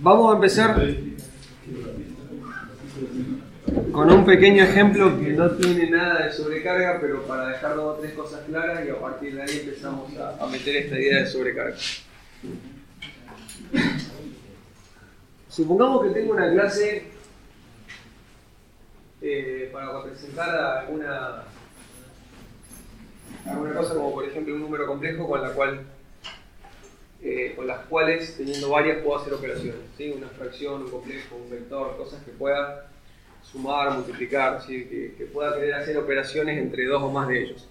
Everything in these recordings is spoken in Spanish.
Vamos a empezar con un pequeño ejemplo que no tiene nada de sobrecarga, pero para dejar 2 o 3 cosas claras, y a partir de ahí empezamos a meter esta idea de sobrecarga. Supongamos que tengo una clase para representar alguna cosa, como por ejemplo un número complejo con las cuales, teniendo varias, puedo hacer operaciones, ¿sí? Una fracción, un complejo, un vector, cosas que pueda sumar, multiplicar, ¿sí? que pueda querer hacer operaciones entre 2 o más de ellos.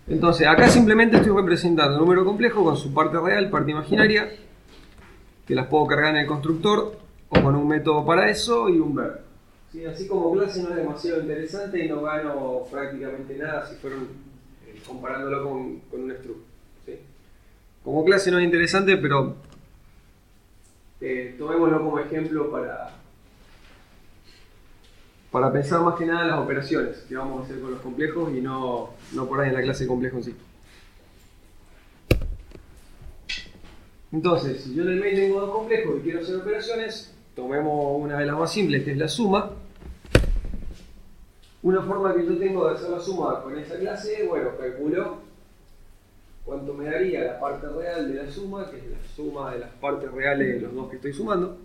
Entonces, acá simplemente estoy representando un número complejo con su parte real, parte imaginaria, que las puedo cargar en el constructor o con un método para eso y un verbo. ¿Sí? Así como clase no es demasiado interesante y no gano prácticamente nada si fueron comparándolo con un struct. ¿Sí? Como clase no es interesante, pero tomémoslo como ejemplo para pensar más que nada en las operaciones que vamos a hacer con los complejos y no por ahí en la clase de complejo en sí. Entonces, si yo en el main tengo 2 complejos y quiero hacer operaciones, tomemos una de las más simples, que es la suma. Una forma que yo tengo de hacer la suma con esa clase, bueno, calculo cuánto me daría la parte real de la suma, que es la suma de las partes reales de los 2 que estoy sumando,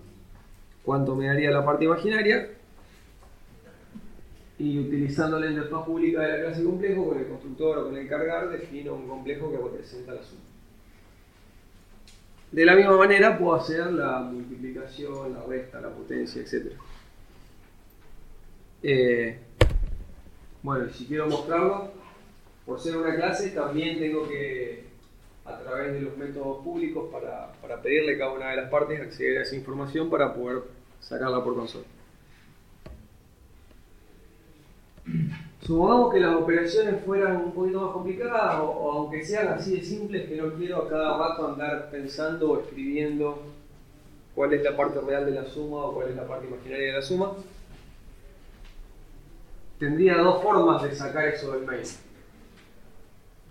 cuánto me daría la parte imaginaria, y utilizando la interfaz pública de la clase complejo, con el constructor o con el cargar, defino un complejo que representa la suma. De la misma manera puedo hacer la multiplicación, la resta, la potencia, etc. Bueno, y si quiero mostrarlo, por ser una clase, también tengo que, a través de los métodos públicos, para pedirle a cada una de las partes acceder a esa información para poder sacarla por consola. Supongamos que las operaciones fueran un poquito más complicadas o aunque sean así de simples, que no quiero a cada rato andar pensando o escribiendo cuál es la parte real de la suma o cuál es la parte imaginaria de la suma. Tendría 2 formas de sacar eso del main.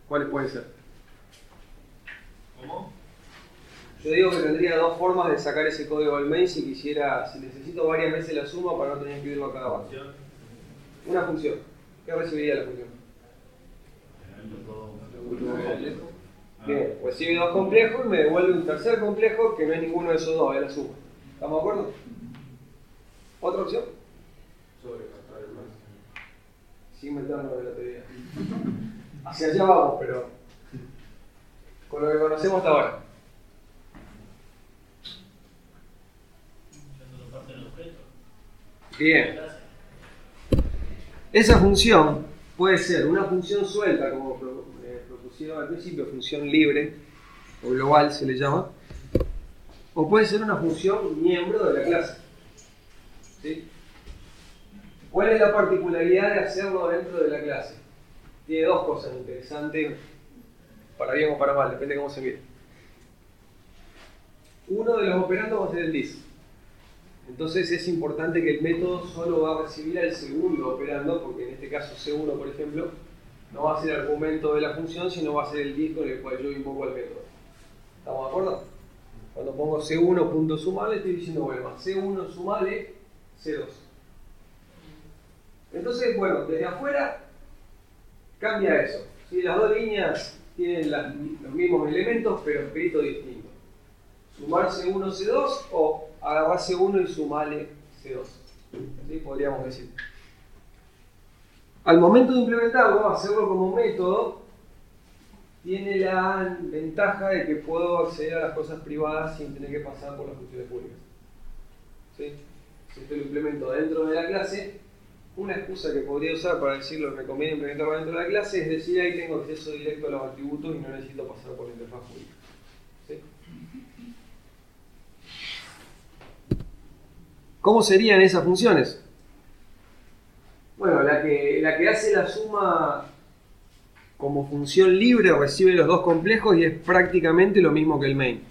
¿Cuáles pueden ser? ¿Cómo? Yo digo que tendría 2 formas de sacar ese código del main si necesito varias veces la suma para no tener que escribirlo a cada rato. Una función. ¿Qué recibiría la función? Bien, recibe 2 complejos y me devuelve un tercer complejo que no es ninguno de esos 2, es la suma. ¿Estamos de acuerdo? ¿Otra opción? Sobrecastar el máximo. Sin meternos en la teoría. Hacia allá vamos, pero con lo que conocemos hasta ahora. Bien. Esa función puede ser una función suelta, como propusieron al principio, función libre o global se le llama, o puede ser una función miembro de la clase. ¿Sí? ¿Cuál es la particularidad de hacerlo dentro de la clase? Tiene 2 cosas interesantes, para bien o para mal, depende de cómo se mire. Uno de los operandos va a ser el dis. Entonces es importante que el método solo va a recibir al segundo operando, porque en este caso C1, por ejemplo, no va a ser argumento de la función, sino va a ser el dis con el cual yo invoco al método. ¿Estamos de acuerdo? Cuando pongo C1.sumale, estoy diciendo, bueno, más C1 sumale C2. Entonces, bueno, desde afuera cambia eso. ¿Sí? Las 2 líneas tienen los mismos elementos, pero escrito distinto. Sumar C1, C2 o agarrar C1 y sumarle C2. ¿Sí? Podríamos decir. Al momento de implementarlo, hacerlo como método, tiene la ventaja de que puedo acceder a las cosas privadas sin tener que pasar por las funciones públicas. ¿Sí? Si esto lo implemento dentro de la clase, una excusa que podría usar para decirlo, me conviene implementarlo dentro de la clase, es decir, ahí tengo acceso directo a los atributos y no necesito pasar por la interfaz pública. ¿Sí? ¿Cómo serían esas funciones? Bueno, la que hace la suma como función libre recibe los 2 complejos y es prácticamente lo mismo que el main.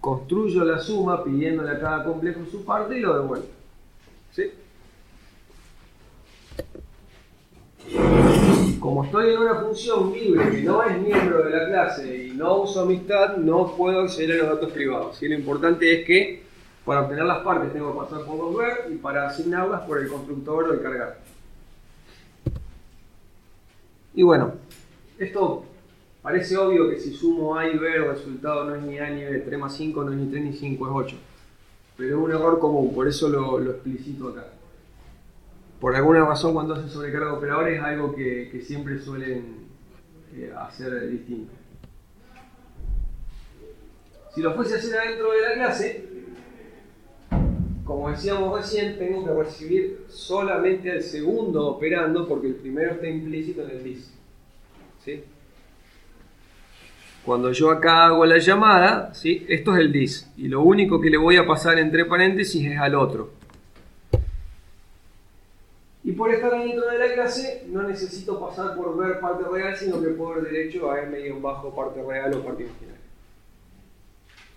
Construyo la suma pidiéndole a cada complejo su parte y lo devuelvo. ¿Sí? como estoy en una función libre que no es miembro de la clase y no uso amistad, no puedo acceder a los datos privados. Y lo importante es que para obtener las partes tengo que pasar por los ver y para asignarlas por el constructor o el cargar. Y bueno, esto parece obvio que si sumo A y B el resultado no es ni A ni B, 3 más 5 no es ni 3 ni 5, es 8. Pero es un error común, por eso lo explicito acá. Por alguna razón cuando hacen sobrecarga de operadores es algo que siempre suelen hacer distinto. Si lo fuese a hacer adentro de la clase, como decíamos recién, tengo que recibir solamente al segundo operando porque el primero está implícito en el dis. ¿Sí? Cuando yo acá hago la llamada, ¿sí? Esto es el dis y lo único que le voy a pasar entre paréntesis es al otro. Y por estar dentro de la clase no necesito pasar por ver parte real, sino que puedo ir derecho a m-bajo parte real o parte imaginaria.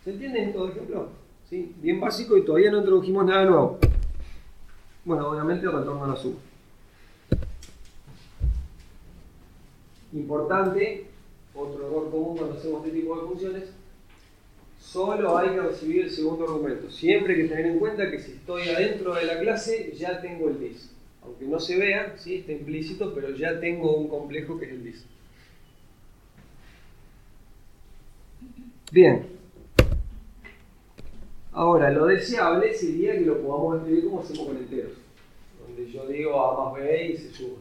¿Se entiende en todo ejemplo? ¿Sí? Bien básico y todavía no introdujimos nada nuevo. Bueno, obviamente retorno a la suma. Importante, otro error común cuando hacemos este tipo de funciones, solo hay que recibir el segundo argumento. Siempre hay que tener en cuenta que si estoy adentro de la clase ya tengo el dis. Aunque no se vea, ¿sí? Está implícito, pero ya tengo un complejo que es el dis. Bien. Ahora, lo deseable sería que lo podamos escribir como hacemos con enteros, donde yo digo A más B y se suma.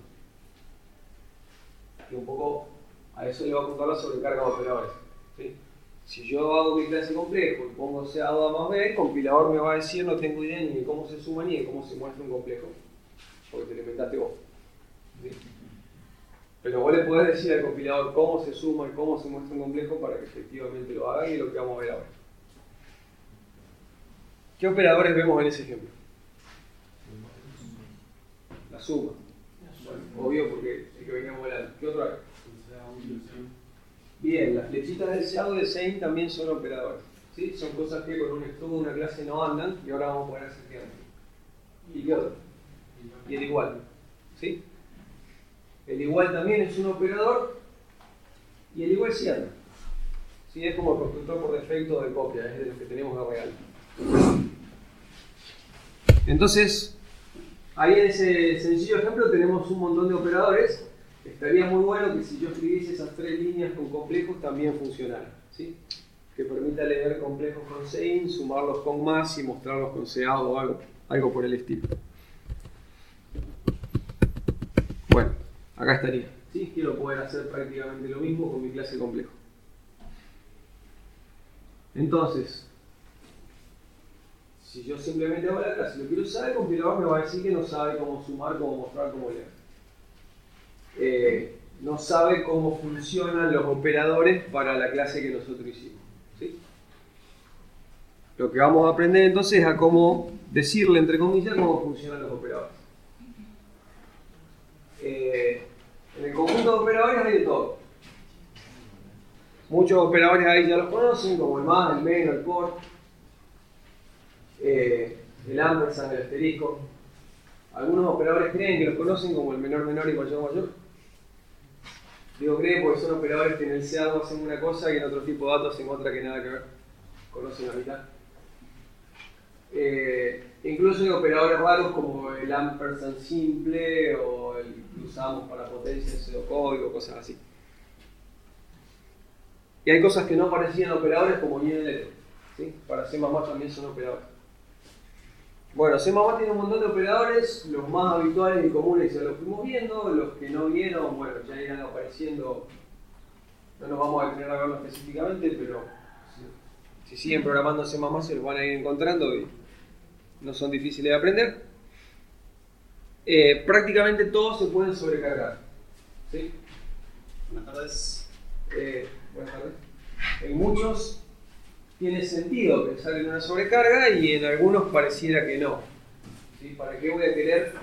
Y un poco a eso le va a contar la sobrecarga de operadores. ¿Sí? Si yo hago mi clase complejo y pongo C A más B, el compilador me va a decir no tengo idea ni de cómo se suma ni de cómo se muestra un complejo. Porque te lo inventaste vos. ¿Sí? Pero vos le podés decir al compilador cómo se suma y cómo se muestra un complejo para que efectivamente lo haga y es lo que vamos a ver ahora. ¿Qué operadores vemos en ese ejemplo? La suma. Bueno, obvio porque es que veníamos hablando. ¿Qué otro hay? Bien, las flechitas del SEAO y del SEIN también son operadores. ¿Sí? Son cosas que con un estudio de una clase no andan y ahora vamos a poder hacer que anden. ¿Y qué otro? Y el igual. ¿Sí? El igual también es un operador y el igual sí anda. ¿Sí? Es como el constructor por defecto de copia, es de los que tenemos de regalo. Entonces, ahí en ese sencillo ejemplo tenemos un montón de operadores. Estaría muy bueno que si yo escribiese esas tres líneas con complejos también funcionaran. ¿Sí? Que permita leer complejos con SEIN, sumarlos con más y mostrarlos con SEAO o algo por el estilo. Bueno, acá estaría. ¿Sí? Quiero poder hacer prácticamente lo mismo con mi clase complejo. Entonces, si yo simplemente hago la clase y lo quiero usar, el compilador me va a decir que no sabe cómo sumar, cómo mostrar, cómo leer. No sabe cómo funcionan los operadores para la clase que nosotros hicimos. ¿Sí? Lo que vamos a aprender entonces es a cómo decirle, entre comillas, cómo funcionan los operadores. En el conjunto de operadores hay de todo. Muchos operadores ahí ya los conocen, como el más, el menos, el por. El ampersand, el asterisco. Algunos operadores creen que los conocen como el menor, menor y mayor, mayor. Digo creen porque son operadores que en el SEADO hacen una cosa y en otro tipo de datos hacen otra que nada que ver. Conocen la mitad. Incluso hay operadores raros como el ampersand simple o el que usamos para potencia de pseudocódigo, cosas así. Y hay cosas que no parecían operadores como INL. ¿Sí? Para C++ también son operadores. Bueno, C++ tiene un montón de operadores, los más habituales y comunes ya los fuimos viendo, los que no vieron, bueno, ya irán apareciendo, no nos vamos a detener a verlo específicamente, pero si siguen programando C++ se los van a ir encontrando y no son difíciles de aprender. Prácticamente todos se pueden sobrecargar. ¿Sí? Buenas tardes. Buenas tardes. En muchos tiene sentido pensar en una sobrecarga y en algunos pareciera que no. ¿Sí? ¿Para qué voy a querer,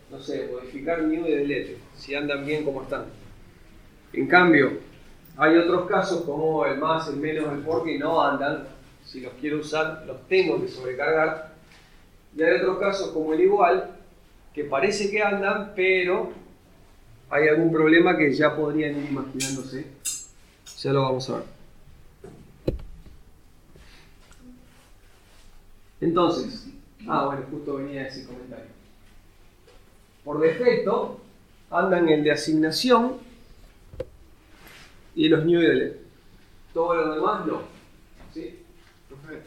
no sé, modificar new y delete si andan bien como están? En cambio, hay otros casos como el más, el menos, el por que no andan. Si los quiero usar, los tengo que sobrecargar. Y hay otros casos como el igual, que parece que andan, pero hay algún problema que ya podrían ir imaginándose. Ya lo vamos a ver. Entonces, bueno, justo venía ese comentario. Por defecto, andan el de asignación y los new y delete. Todo lo demás no. ¿Sí?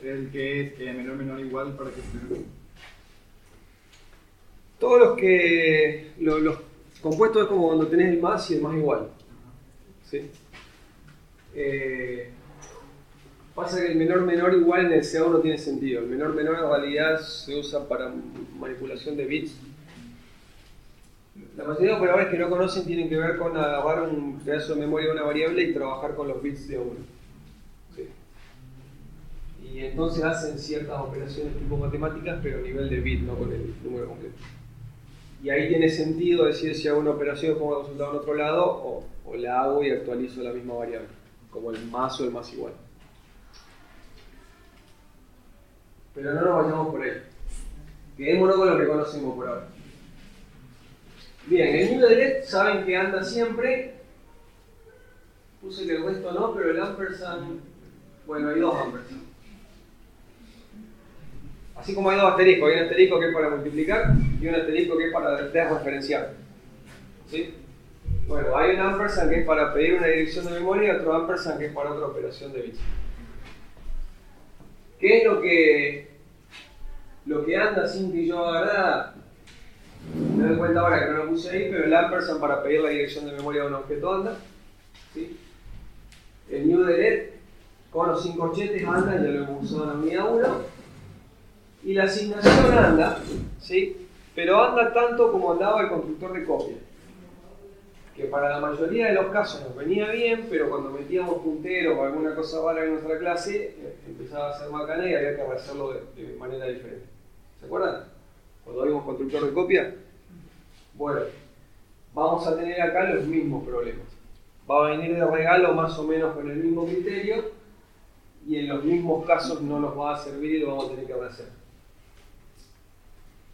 El que es menor menor igual para que se... Todos los que... Los compuestos es como cuando tenés el más y el más igual. ¿Sí? Pasa que el menor menor igual en el CA no tiene sentido. El menor menor en realidad se usa para manipulación de bits. La mayoría de operadores que no conocen tienen que ver con agarrar un pedazo de memoria de una variable y trabajar con los bits de uno. ¿Sí? Y entonces hacen ciertas operaciones tipo matemáticas, pero a nivel de bit, no con el número completo. Y ahí tiene sentido decir si hago una operación como resultado en otro lado o la hago y actualizo la misma variable, como el más o el más igual. Pero no nos vayamos por ahí. Quedémonos con lo que conocemos por ahora. Bien, el new delete saben que anda siempre. Puse que el resto no, pero el ampersand, bueno, hay dos ampersand. Así como hay dos asteriscos, hay un asterisco que es para multiplicar y un asterisco que es para desreferenciar. ¿Sí? Bueno, hay un ampersand que es para pedir una dirección de memoria y otro ampersand que es para otra operación de bits. ¿Qué es lo que anda sin que yo haga nada? Me doy cuenta ahora que no lo puse ahí, pero el ampersand para pedir la dirección de memoria de un objeto anda. ¿Sí? El new delete con los 5 corchetes anda, ya lo hemos usado en la unidad 1. Y la asignación anda, ¿sí? Pero anda tanto como andaba el constructor de copia. Que para la mayoría de los casos nos venía bien, pero cuando metíamos punteros o alguna cosa rara en nuestra clase, empezaba a ser macana y había que hacerlo de manera diferente. ¿Se acuerdan? Cuando vimos constructor de copia. Bueno, vamos a tener acá los mismos problemas. Va a venir de regalo más o menos con el mismo criterio y en los mismos casos no nos va a servir y lo vamos a tener que rehacer.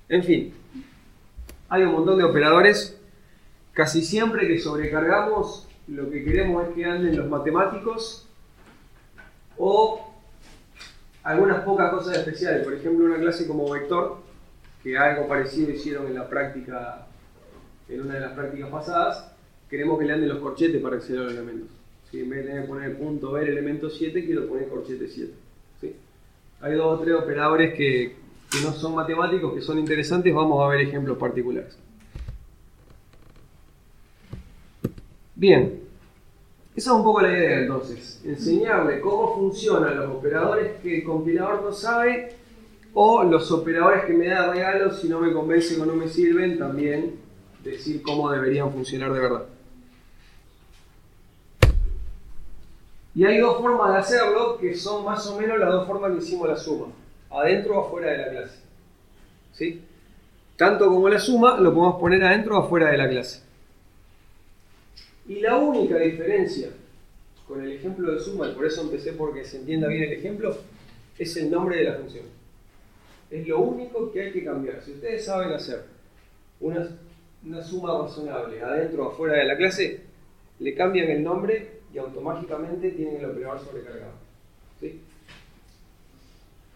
En fin, hay un montón de operadores. Casi siempre que sobrecargamos, lo que queremos es que anden los matemáticos o algunas pocas cosas especiales. Por ejemplo, una clase como vector, que algo parecido hicieron en la práctica, en una de las prácticas pasadas, queremos que le anden los corchetes para acceder a los elementos. ¿Sí? En vez de tener que poner punto ver elemento 7, quiero poner corchete 7. ¿Sí? Hay 2 o 3 operadores que no son matemáticos, que son interesantes. Vamos a ver ejemplos particulares. Bien, esa es un poco la idea entonces, enseñarle cómo funcionan los operadores que el compilador no sabe o los operadores que me da regalos si no me convencen o no me sirven, también decir cómo deberían funcionar de verdad. Y hay 2 formas de hacerlo que son más o menos las 2 formas que hicimos la suma, adentro o afuera de la clase. ¿Sí? Tanto como la suma lo podemos poner adentro o afuera de la clase. Y la única diferencia con el ejemplo de suma, y por eso empecé porque se entienda bien el ejemplo, es el nombre de la función. Es lo único que hay que cambiar. Si ustedes saben hacer una suma razonable adentro o afuera de la clase, le cambian el nombre y automáticamente tienen el operador sobrecargado. ¿Sí?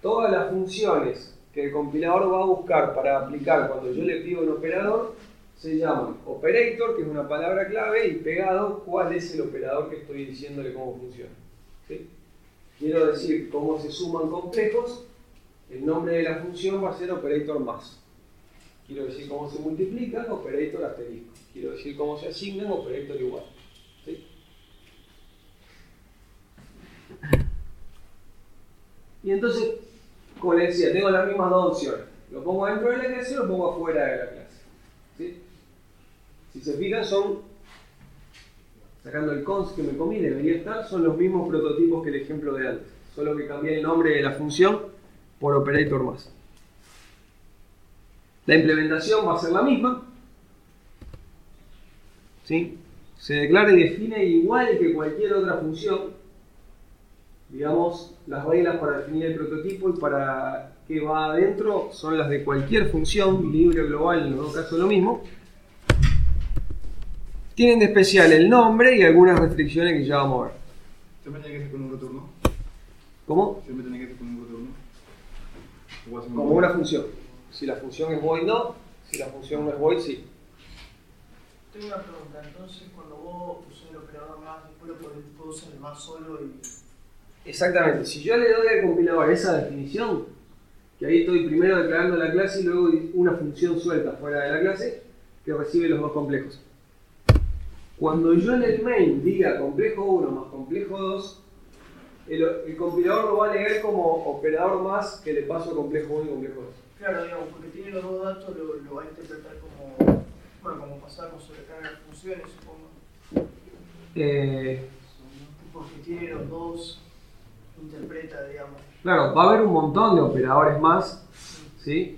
Todas las funciones que el compilador va a buscar para aplicar cuando yo le pido un operador se llaman operator, que es una palabra clave, y pegado cuál es el operador que estoy diciéndole cómo funciona. ¿Sí? Quiero decir cómo se suman complejos, el nombre de la función va a ser operator más. Quiero decir cómo se multiplican, operator asterisco. Quiero decir cómo se asignan, operator igual. ¿Sí? Y entonces, como les decía, tengo las mismas 2 opciones. Lo pongo dentro de la clase o lo pongo afuera de la clase. ¿Sí? Si se fijan, son, sacando el const que me comí, debería estar, son los mismos prototipos que el ejemplo de antes. Solo que cambié el nombre de la función por operator más. La implementación va a ser la misma. ¿Sí? Se declara y define igual que cualquier otra función. Digamos, las reglas para definir el prototipo y para qué va adentro son las de cualquier función, libre o global, en los 2 casos lo mismo. tienen de especial el nombre y algunas restricciones que ya vamos a ver. ¿Siempre tiene que ser con un retorno? ¿Cómo? ¿Siempre tiene que ser con un retorno? Como una función. Si la función es void, no. Si la función no es void, sí. Tengo una pregunta. Entonces, cuando vos usás el operador más, después lo puedo usar el más solo y... Exactamente. Si yo le doy al compilador esa definición, que ahí estoy primero declarando la clase y luego una función suelta fuera de la clase que recibe los dos complejos. Cuando yo en el main diga complejo 1 más complejo 2, el compilador lo va a leer como operador más que le paso complejo 1 y complejo 2. Claro, digamos, porque tiene los dos datos, lo va a interpretar como, bueno, como pasamos sobrecarga de funciones, supongo. Porque tiene los dos, interpreta, digamos. Claro, va a haber un montón de operadores más, ¿sí?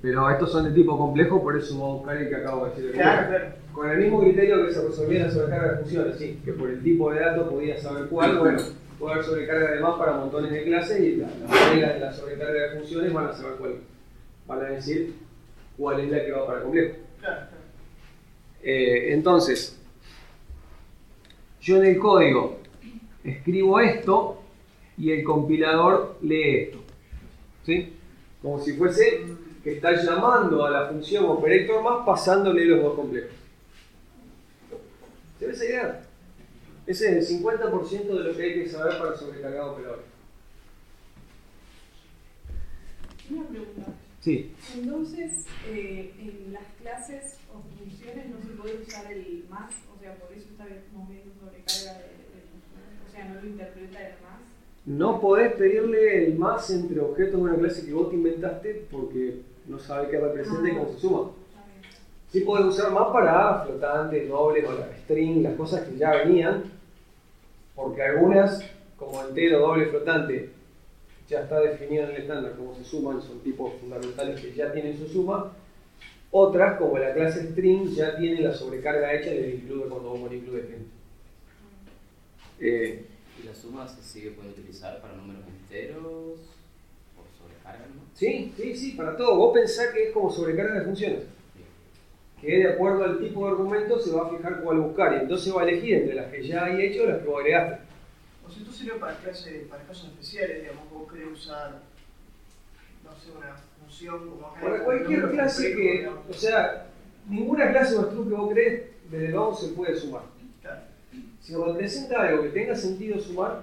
Pero estos son de tipo complejo, por eso vamos a buscar el que acabo de decir. Claro, claro. Con el mismo criterio que se resolvía la sobrecarga de funciones, sí, que por el tipo de datos podía saber cuál, bueno, puede haber sobrecarga de más para montones de clases y las reglas de la sobrecarga de funciones van a saber cuál, van a decir cuál es la que va para complejo. Claro, claro. Entonces, yo en el código escribo esto y el compilador lee esto, ¿sí? Como si fuese que está llamando a la función operator más pasándole los dos complejos. ¿Se ve esa idea? Ese es el 50% de lo que hay que saber para sobrecargar operadores. Una pregunta. Sí. Entonces, en las clases o funciones no se puede usar el más, o sea, por eso estamos viendo sobrecarga de funciones, o sea, no lo interpreta el más. No podés pedirle el más entre objetos de una clase que vos te inventaste porque no sabe qué representa y cómo se suma. Sí podés usar más para flotantes, dobles o la string, las cosas que ya venían, porque algunas, como entero, doble, flotante, ya está definido en el estándar cómo se suman, son tipos fundamentales que ya tienen su suma. Otras, como la clase string, ya tiene la sobrecarga hecha y le incluye cuando vos le incluye gente. ¿Y la suma se sigue puede utilizar para números enteros? ¿Por sobrecarga, no? Sí, para todo. Vos pensás que es como sobrecarga de funciones. Que de acuerdo al tipo de argumento se va a fijar cuál buscar y entonces va a elegir entre las que ya hay hecho o las que vos agregaste. O sea, esto sirve para casos especiales, digamos, vos querés usar, no sé, una función como acá. Para cualquier clase que, digamos. o sea, ninguna clase o struct que vos crees desde luego se puede sumar. Claro. Si representa algo que tenga sentido sumar,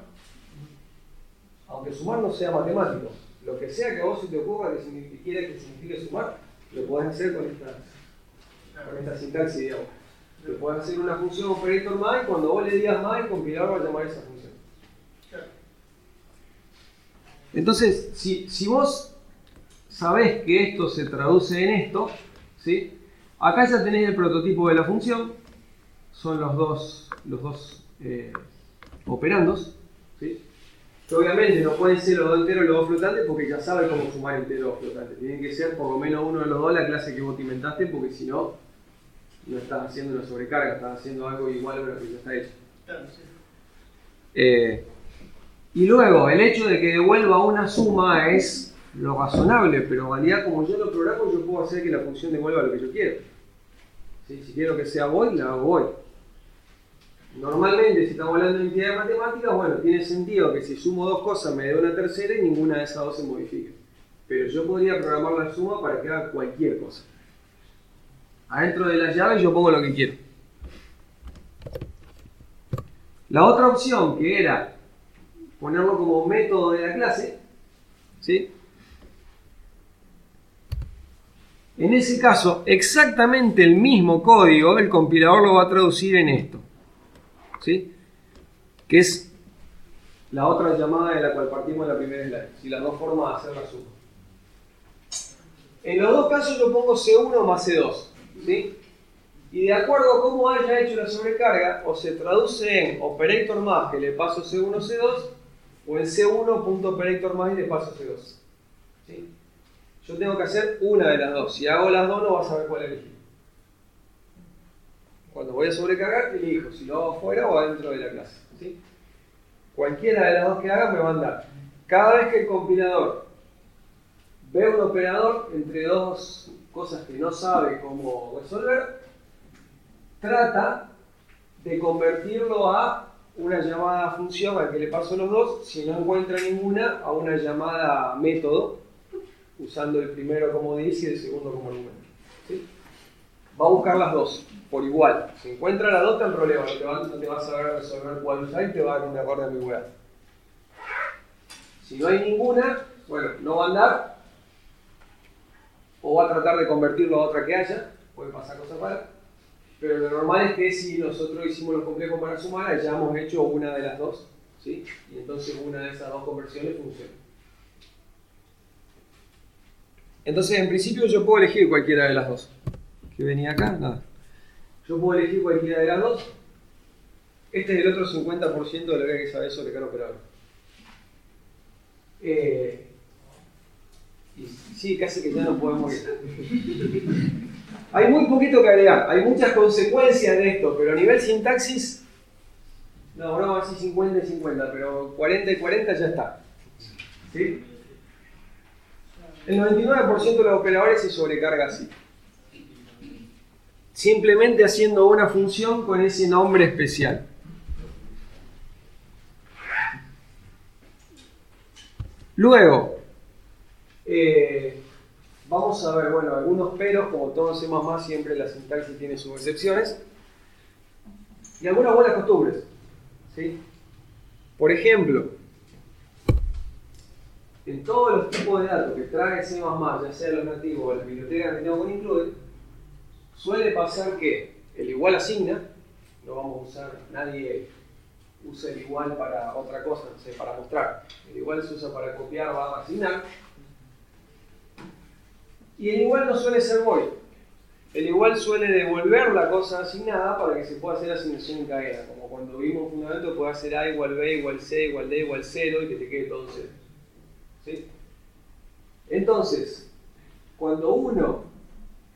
aunque sumar no sea matemático, lo que sea que a vos se te ocurra que quiera que signifique sumar, lo podés hacer con esta sintaxis, digamos. Lo podés hacer una función operator más y cuando vos le digas más, el compilador va a llamar esa función. Claro. Entonces, si vos sabés que esto se traduce en esto, ¿sí? Acá ya tenéis el prototipo de la función, son los dos operandos, ¿sí? Que obviamente no pueden ser los dos enteros y los dos flotantes porque ya sabe cómo sumar enteros o flotantes. Tienen que ser por lo menos uno de los dos la clase que vos te inventaste porque si no, no estás haciendo una sobrecarga, estás haciendo algo igual a lo que ya está hecho. Claro, sí. Y luego, el hecho de que devuelva una suma es lo razonable, pero en realidad como yo lo programo, yo puedo hacer que la función devuelva lo que yo quiero. ¿Sí? Si quiero que sea void, la hago void. Normalmente, si estamos hablando de entidades matemáticas, bueno, tiene sentido que si sumo dos cosas me dé una tercera y ninguna de esas dos se modifique. Pero yo podría programar la suma para que haga cualquier cosa. Adentro de la llave yo pongo lo que quiero. La otra opción, que era ponerlo como método de la clase, ¿sí? En ese caso, exactamente el mismo código, el compilador lo va a traducir en esto, ¿sí? Que es la otra llamada de la cual partimos en la primera slide, si las dos formas de hacer la suma. En los dos casos yo pongo C1 más C2, ¿sí? Y de acuerdo a cómo haya hecho la sobrecarga, o se traduce en operator más que le paso C1 C2, o en C1.operator más y le paso C2. ¿Sí? Yo tengo que hacer una de las dos. Si hago las dos no vas a saber cuál elegir. Cuando voy a sobrecargar, elijo si lo hago afuera o adentro de la clase. ¿Sí? Cualquiera de las dos que haga me va a dar. Cada vez que el compilador ve un operador entre dos cosas que no sabe cómo resolver, trata de convertirlo a una llamada función al que le paso los dos, si no encuentra ninguna, a una llamada método, usando el primero como dice y el segundo como argumento. ¿Sí? Va a buscar las dos, por igual. Si encuentra las dos, está en problema, no te va a saber resolver cuál usar y te va a dar un error de ambigüedad. Si no hay ninguna, bueno, no va a andar, o va a tratar de convertirlo a otra que haya, puede pasar cosas raras. Pero lo normal es que si nosotros hicimos los complejos para sumar, hayamos hecho una de las dos, ¿sí? Y entonces una de esas dos conversiones funciona. Entonces, en principio, yo puedo elegir cualquiera de las dos. ¿Qué venía acá? Nada. Yo puedo elegir cualquiera de las dos. Este es el otro 50% de lo que hay que saber sobre cada operador. Y sí, casi que ya no podemos ir. Hay muy poquito que agregar, hay muchas consecuencias de esto, pero a nivel sintaxis, no vamos a decir 50 y 50, pero 40 y 40 ya está. ¿Sí? El 99% de los operadores se sobrecarga así. Simplemente haciendo una función con ese nombre especial. Luego, vamos a ver, bueno, algunos peros, como todo en C++, siempre la sintaxis tiene sus excepciones. Y algunas buenas costumbres. ¿Sí? Por ejemplo, en todos los tipos de datos que trae C++, ya sea los nativos o las bibliotecas que tengo con include, suele pasar que el igual asigna, no vamos a usar, nadie usa el igual para otra cosa, no sé, para mostrar. El igual se usa para copiar, va a asignar. Y el igual no suele ser void. El igual suele devolver la cosa asignada para que se pueda hacer asignación en cadena. Como cuando vimos un fundamento, puede hacer A igual B igual C igual D igual 0 y que te quede todo 0. ¿Sí? Entonces, cuando uno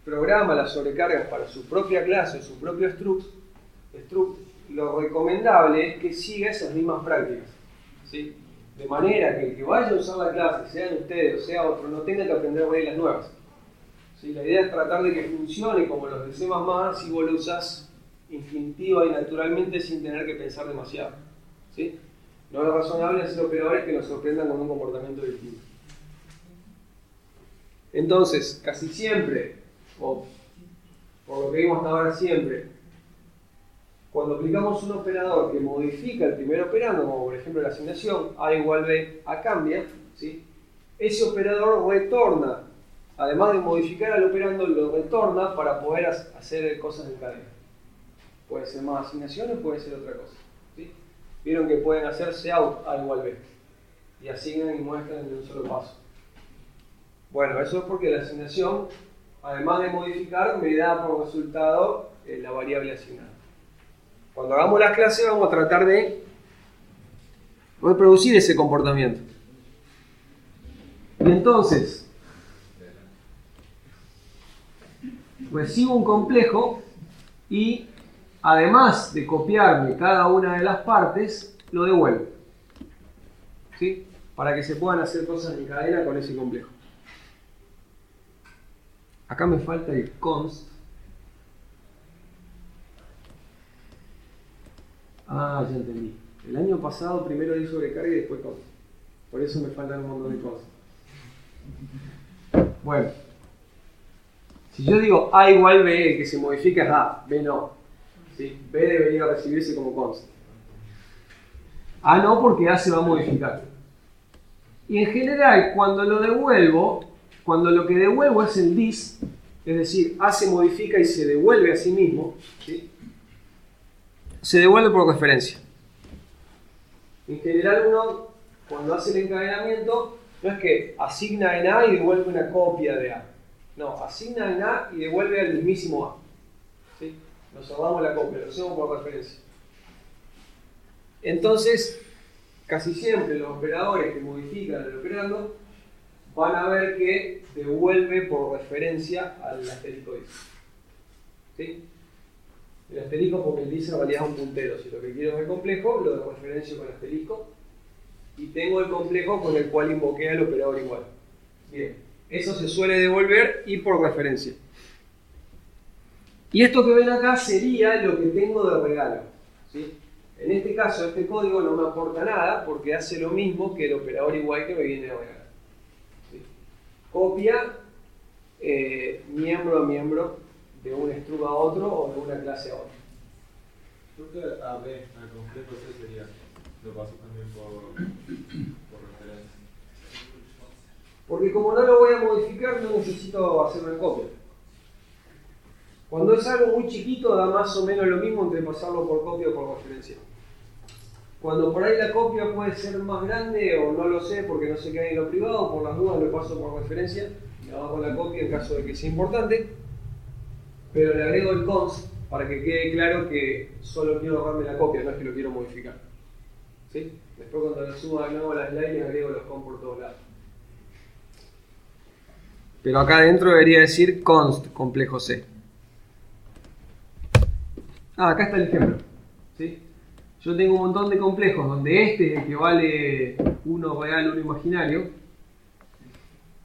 programa las sobrecargas para su propia clase o su propio struct, lo recomendable es que siga esas mismas prácticas. ¿Sí? De manera que el que vaya a usar la clase, sean ustedes o sea otro, no tenga que aprender reglas nuevas. ¿Sí? La idea es tratar de que funcione como los de C++ si vos lo usás infinitiva y naturalmente sin tener que pensar demasiado. ¿Sí? No es razonable hacer operadores que nos sorprendan con un comportamiento distinto. Entonces, casi siempre, o por lo que vimos hasta ahora siempre, cuando aplicamos un operador que modifica el primer operando, como por ejemplo la asignación, A igual B, A cambia, ¿sí? Ese operador retorna, además de modificar al operando, lo retorna para poder hacer cosas en cadena. Puede ser más asignaciones, puede ser otra cosa. ¿Sí? Vieron que pueden hacer out A igual B y asignan y muestran en un solo paso. Bueno, eso es porque la asignación, además de modificar, me da por resultado la variable asignada. Cuando hagamos las clases vamos a tratar de reproducir ese comportamiento. Y entonces, recibo un complejo y además de copiarme cada una de las partes, lo devuelvo. ¿Sí? Para que se puedan hacer cosas en cadena con ese complejo. Acá me falta el const. Ah, ya entendí. El año pasado primero di sobrecarga y después const. Por eso me faltan un montón de cosas. Bueno. Si yo digo A igual B, el que se modifica es A, B no. ¿Sí? B debería recibirse como const. A no, porque A se va a modificar. Y en general, cuando lo devuelvo, cuando lo que devuelvo es el dis, es decir, A se modifica y se devuelve a sí mismo, ¿sí? Se devuelve por referencia. En general uno, cuando hace el encadenamiento, no es que asigna en A y devuelve una copia de A. No, asigna en A y devuelve al mismísimo A. ¿Sí? Nos ahorramos la copia, lo hacemos por referencia. Entonces, casi siempre los operadores que modifican el operando van a ver que devuelve por referencia al asterisco dis. ¿Sí? El asterisco porque el dis en realidad es un puntero. Si lo que quiero es el complejo, lo de referencio con asterisco. Y tengo el complejo con el cual invoqué al operador igual. Bien, eso se suele devolver y por referencia. Y esto que ven acá sería lo que tengo de regalo. ¿sí? En este caso, este código no me aporta nada porque hace lo mismo que el operador igual que me viene a regalar. ¿Sí? Copia miembro a miembro de un struct a otro o de una clase a otra. Creo que AB, al complejo C sería, lo paso también por referencia. Porque como no lo voy a modificar, no necesito hacer una copia. Cuando es algo muy chiquito, da más o menos lo mismo entre pasarlo por copia o por referencia. Cuando por ahí la copia puede ser más grande o no lo sé porque no sé qué hay en lo privado, por las dudas lo paso por referencia, me hago la copia en caso de que sea importante, pero le agrego el const para que quede claro que solo quiero ahorrarme la copia, no es que lo quiero modificar. ¿Sí? Después cuando lo suba de nuevo a la slide le agrego los const por todos lados. Pero acá adentro debería decir const complejo C. Acá está el ejemplo. ¿Sí? Yo tengo un montón de complejos donde este es el que vale uno real, uno imaginario.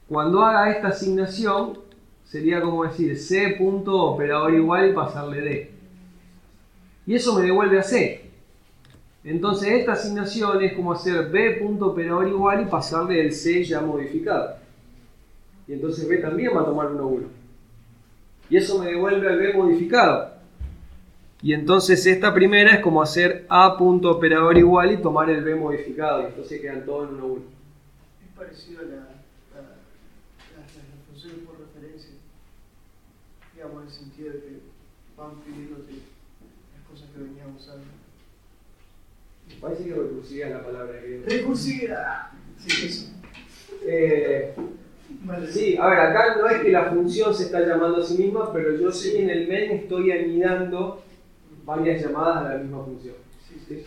Cuando haga esta asignación, sería como decir C.operador igual y pasarle D. Y eso me devuelve a C. Entonces esta asignación es como hacer B.operador igual y pasarle el C ya modificado. Y entonces B también va a tomar 1,1. Y eso me devuelve al B modificado. Y entonces esta primera es como hacer A.operador igual y tomar el B modificado. Y entonces quedan todos en 1,1. Es parecido a las funciones por referencia. Digamos, en el sentido de que van pidiéndote las cosas que veníamos usando. Me parece que recursiva es la palabra que... ¡Recursividad! Sí, eso. Vale. Sí, a ver, acá no es que la función se está llamando a sí misma, pero yo sí en el main estoy anidando varias llamadas a la misma función. Sí.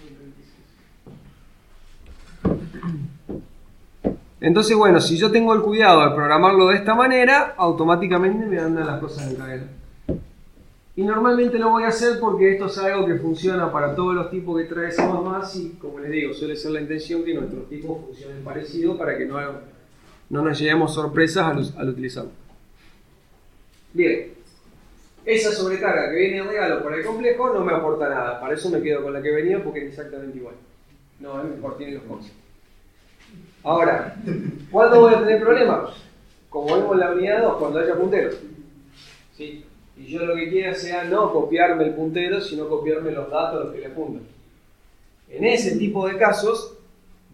Entonces, bueno, si yo tengo el cuidado de programarlo de esta manera, automáticamente me andan las cosas en cadena. Y normalmente lo voy a hacer porque esto es algo que funciona para todos los tipos que trae C++ y, como les digo, suele ser la intención que nuestros tipos funcionen parecido para que no nos llevemos sorpresas al utilizarlo. Bien, esa sobrecarga que viene de regalo por el complejo no me aporta nada, para eso me quedo con la que venía porque es exactamente igual. No, es mejor, tiene los conceptos. Ahora, ¿cuándo voy a tener problemas? Como vemos en la unidad 2, cuando haya punteros. ¿Sí? Y yo lo que quiera sea no copiarme el puntero, sino copiarme los datos a los que le apuntan. En ese tipo de casos,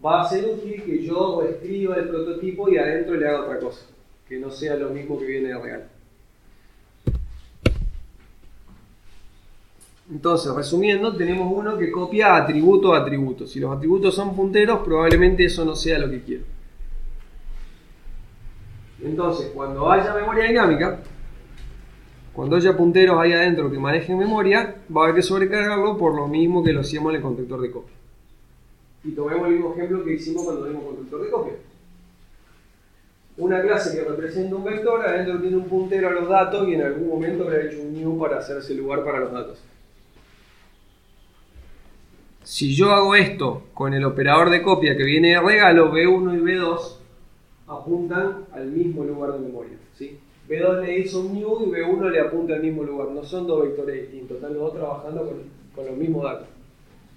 va a ser útil que yo escriba el prototipo y adentro le haga otra cosa, que no sea lo mismo que viene de regalo. Entonces, resumiendo, tenemos uno que copia atributo a atributo. Si los atributos son punteros, probablemente eso no sea lo que quiero. Entonces, cuando haya memoria dinámica, cuando haya punteros ahí adentro que manejen memoria, va a haber que sobrecargarlo por lo mismo que lo hacíamos en el constructor de copia. Y tomemos el mismo ejemplo que hicimos cuando vimos constructor de copia. Una clase que representa un vector, adentro tiene un puntero a los datos y en algún momento habrá hecho un new para hacerse lugar para los datos. Si yo hago esto con el operador de copia que viene de regalo, B1 y B2 apuntan al mismo lugar de memoria, ¿sí? B2 le hizo un new y B1 le apunta al mismo lugar. No son dos vectores distintos, están los dos trabajando con los mismos datos.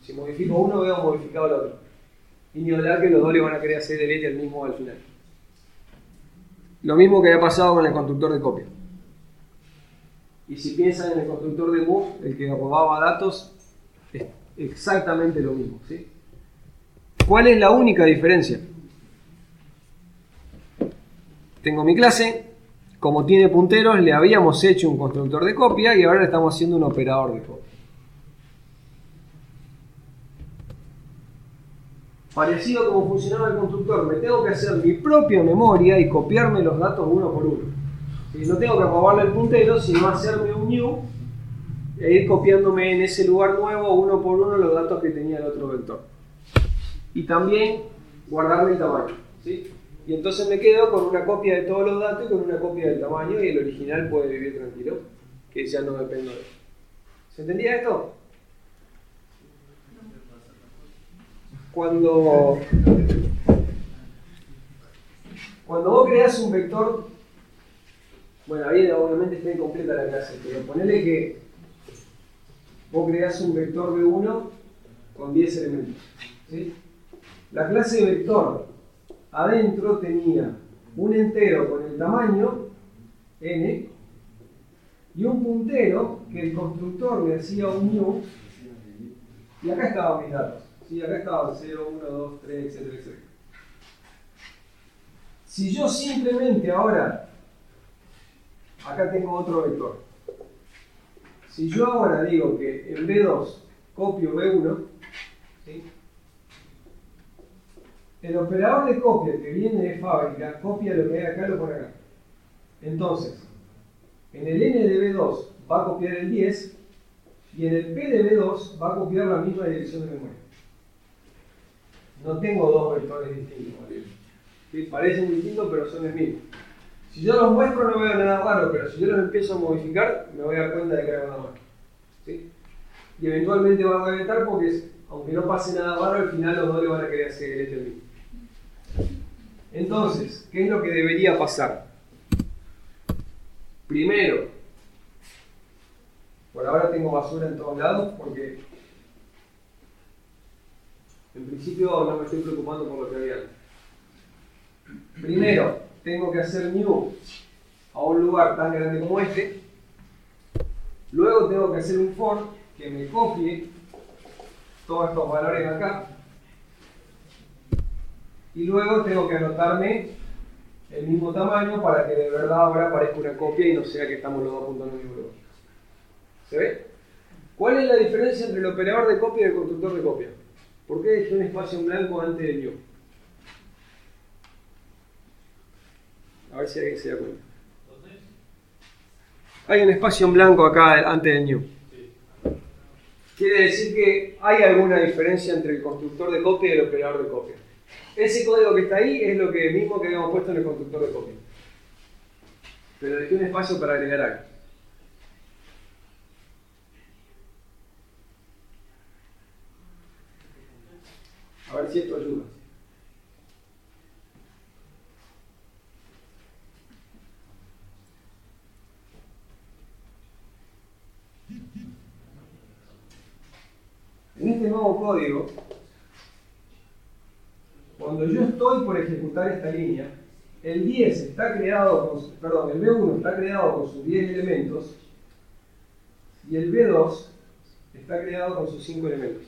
Si modifico uno, veo modificado el otro. Y ni hablar que los dos le van a querer hacer delete al mismo al final. Lo mismo que había pasado con el constructor de copia. Y si piensan en el constructor de move, el que robaba datos, es exactamente lo mismo, ¿sí? ¿Cuál es la única diferencia? Tengo mi clase, como tiene punteros, le habíamos hecho un constructor de copia y ahora le estamos haciendo un operador de copia. Parecido a como funcionaba el constructor, me tengo que hacer mi propia memoria y copiarme los datos uno por uno. ¿Sí? No tengo que robarle el puntero, sino hacerme un new e ir copiándome en ese lugar nuevo uno por uno los datos que tenía el otro vector. Y también guardarme el tamaño, ¿sí? Y entonces me quedo con una copia de todos los datos y con una copia del tamaño y el original puede vivir tranquilo, que ya no dependo de él. ¿Se entendía esto? Cuando vos creás un vector, bueno, ahí obviamente está incompleta la clase, pero ponele que vos creás un vector B1 con 10 elementos. ¿Sí? La clase vector adentro tenía un entero con el tamaño n y un puntero que el constructor me hacía un new, y acá estaban mis datos. ¿Sí? Acá estaban 0, 1, 2, 3, etcétera, etcétera. Si yo simplemente ahora, acá tengo otro vector. Si yo ahora digo que en B2 copio B1, ¿sí? El operador de copia que viene de fábrica copia lo que hay acá, lo pone acá. Entonces, en el n de B2 va a copiar el 10 y en el p de B2 va a copiar la misma dirección de memoria. No tengo dos vectores distintos. ¿Sí? Parecen distintos, pero son el mismo. Si yo los muestro no veo nada raro, pero si yo los empiezo a modificar, me voy a dar cuenta de que hay nada más. ¿Sí? Y eventualmente va a reventar porque, aunque no pase nada raro, al final los dos le van a querer hacer el mismo. Entonces, ¿qué es lo que debería pasar? Primero, por ahora tengo basura en todos lados porque en principio no me estoy preocupando por lo que había. Primero, tengo que hacer new a un lugar tan grande como este. Luego tengo que hacer un for que me copie todos estos valores acá. Y luego tengo que anotarme el mismo tamaño para que de verdad ahora aparezca una copia y no sea que estamos los dos apuntando al mismo lugar. ¿Se ve? ¿Cuál es la diferencia entre el operador de copia y el constructor de copia? ¿Por qué dejé un espacio en blanco antes del new? A ver si alguien se da cuenta. Hay un espacio en blanco acá antes del new. Quiere decir que hay alguna diferencia entre el constructor de copia y el operador de copia. Ese código que está ahí es lo mismo que habíamos puesto en el constructor de copia. Pero dejé un espacio para agregar algo. A ver si esto ayuda. En este nuevo código, cuando yo estoy por ejecutar esta línea, el 10 está creado con, el B1 está creado con sus 10 elementos y el B2 está creado con sus 5 elementos.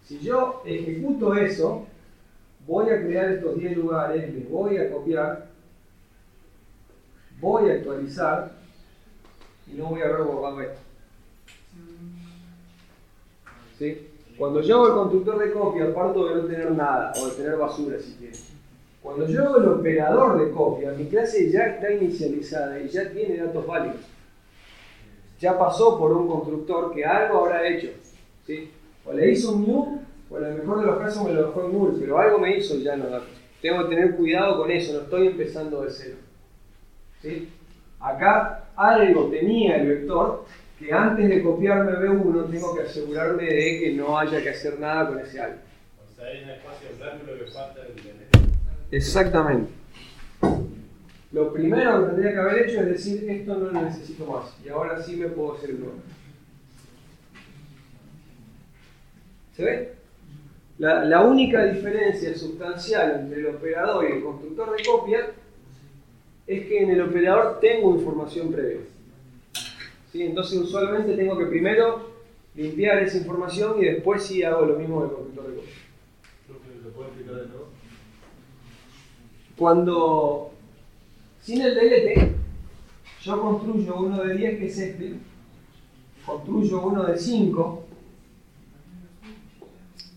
Si yo ejecuto eso, voy a crear estos 10 lugares, les voy a copiar, voy a actualizar y no voy a haber borrado esto. ¿Sí? Cuando yo hago el constructor de copia, parto de no tener nada, o de tener basura si quieren. Cuando yo hago el operador de copia, mi clase ya está inicializada y ya tiene datos válidos. Ya pasó por un constructor que algo habrá hecho. ¿Sí? O le hizo un new, o en el mejor de los casos me lo dejó en null, pero algo me hizo ya no datos. Tengo que tener cuidado con eso, no estoy empezando de cero. ¿Sí? Acá algo tenía el vector que antes de copiarme B1 tengo que asegurarme de que no haya que hacer nada con ese algo. O sea, hay un espacio blanco lo que falta el Exactamente. Lo primero que tendría que haber hecho es decir, esto no lo necesito más, y ahora sí me puedo hacer el nuevo. ¿Se ve? La única diferencia sustancial entre el operador y el constructor de copia es que en el operador tengo información previa. ¿Sí? Entonces usualmente tengo que primero limpiar esa información y después sí hago lo mismo del constructor de copia. ¿Lo puedo explicar de nuevo? Cuando, sin el delete, yo construyo uno de 10 que es este, construyo uno de 5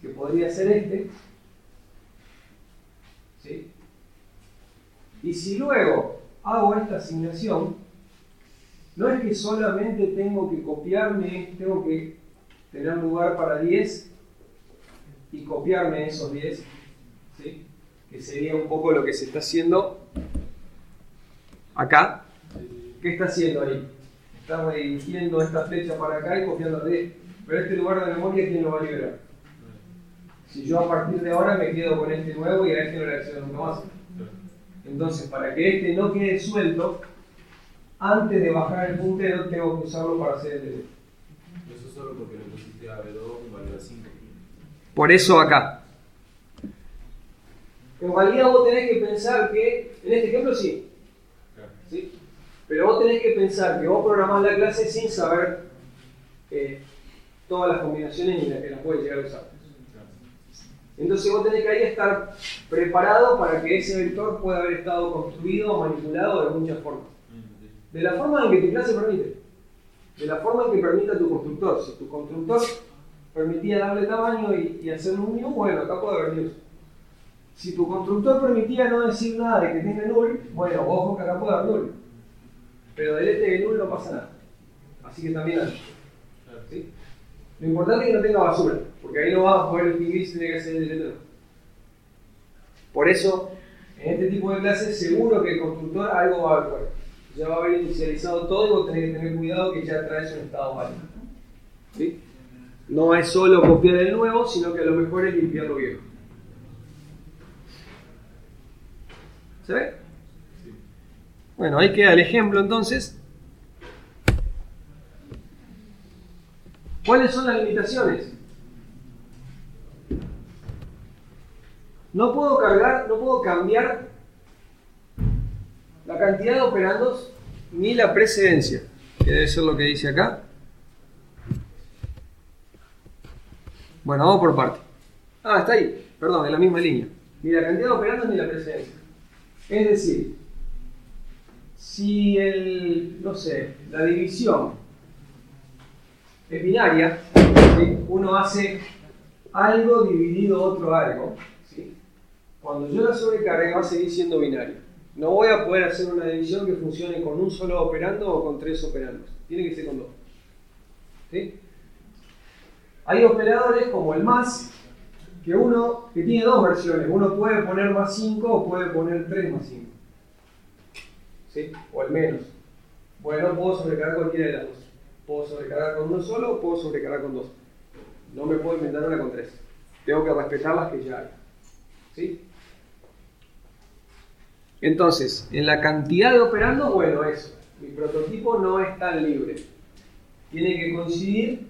que podría ser este, ¿sí? Y si luego hago esta asignación, no es que solamente tengo que copiarme, tengo que tener lugar para 10 y copiarme esos 10, ¿sí? Que sería un poco lo que se está haciendo acá. ¿Qué está haciendo ahí? Está redirigiendo esta flecha para acá y copiando a 10. Pero este lugar de memoria, ¿quién lo va a liberar? Si yo a partir de ahora me quedo con este nuevo y a este no le accedo nunca más. Entonces, para que este no quede suelto, antes de bajar el puntero tengo que usarlo para hacer el delete. Eso solo porque le pusiste a B2 un valor de 5. Por eso acá. En realidad vos tenés que pensar que, en este ejemplo sí, Claro. ¿sí? Pero vos tenés que pensar que vos programás la clase sin saber todas las combinaciones ni las que las puedes llegar a usar. Entonces vos tenés que ahí estar preparado para que ese vector pueda haber estado construido o manipulado de muchas formas. De la forma en que tu clase permite. De la forma en que permita tu constructor. Si tu constructor permitía darle tamaño y hacerle un new, bueno, acá puede haber news. Si tu constructor permitía no decir nada de que tiene null, bueno, ojo que acá puede haber null. Pero del este de null no pasa nada. Así que también hay. ¿Sí? Lo importante es que no tenga basura, porque ahí no vas a poder distinguir si tiene que hacer el letrero. Por eso, en este tipo de clases, seguro que el constructor algo va a haber puesto. Ya va a haber inicializado todo y vos tenés que tener cuidado que ya traes un estado válido. ¿Sí? No es solo copiar el nuevo, sino que a lo mejor es limpiar lo viejo. ¿Se ve? Bueno, ahí queda el ejemplo entonces. ¿Cuáles son las limitaciones? No puedo cambiar la cantidad de operandos ni la precedencia, que debe ser lo que dice acá. Bueno, vamos por parte. Ah, está ahí, perdón, en la misma línea. Ni la cantidad de operandos ni la precedencia. Es decir, si la división es binaria, ¿sí? Uno hace algo dividido otro algo, ¿sí? Cuando yo la sobrecargue va a seguir siendo binaria. No voy a poder hacer una división que funcione con un solo operando o con 3 operandos. Tiene que ser con 2. ¿Sí? Hay operadores como el más, que tiene 2 versiones. Uno puede poner más 5 o puede poner 3 más 5. ¿Sí? O el menos. Bueno, puedo sobrecargar cualquiera de las dos. Puedo sobrecargar con uno solo o puedo sobrecargar con 2. No me puedo inventar una con 3. Tengo que respetar las que ya hay. ¿Sí? Entonces, en la cantidad de operandos, bueno, eso. Mi prototipo no es tan libre. Tiene que coincidir,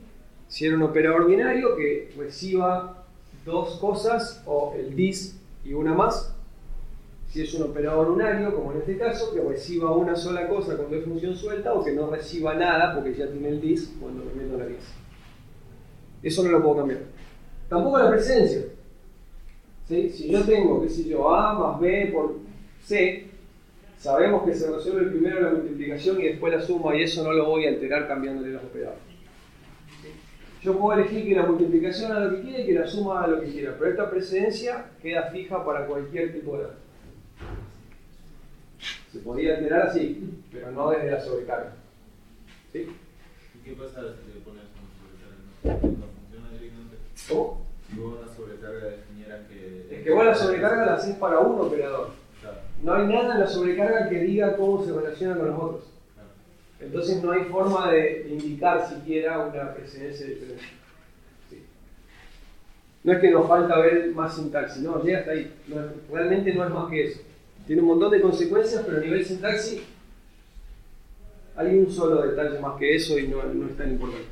si era un operador binario, que reciba 2 cosas, o el dis y una más. Si es un operador unario, como en este caso, que reciba una sola cosa cuando es función suelta, o que no reciba nada porque ya tiene el dis cuando le meto la dis. Eso no lo puedo cambiar. Tampoco la presencia. ¿Sí? Si yo tengo, qué sé yo, A más B por C, sabemos que se resuelve primero la multiplicación y después la suma, y eso no lo voy a alterar cambiándole los operadores. ¿Sí? Yo puedo elegir que la multiplicación haga lo que quiera y que la suma haga lo que quiera, pero esta precedencia queda fija para cualquier tipo de dato. Se podría alterar así, pero no desde la sobrecarga. ¿Sí? ¿Y qué pasa si le pones una sobrecarga? ¿No funciona directamente? ¿Cómo? Si vos una sobrecarga definieras que... Es que vos la sobrecarga la haces para un operador. Claro. No hay nada en la sobrecarga que diga cómo se relaciona con los otros. Claro. Entonces no hay forma de indicar siquiera una precedencia diferente. Sí. No es que nos falta ver más sintaxis, no, llega hasta ahí. Realmente no es más que eso. Tiene un montón de consecuencias, pero a nivel sintaxis hay un solo detalle más que eso y no es tan importante.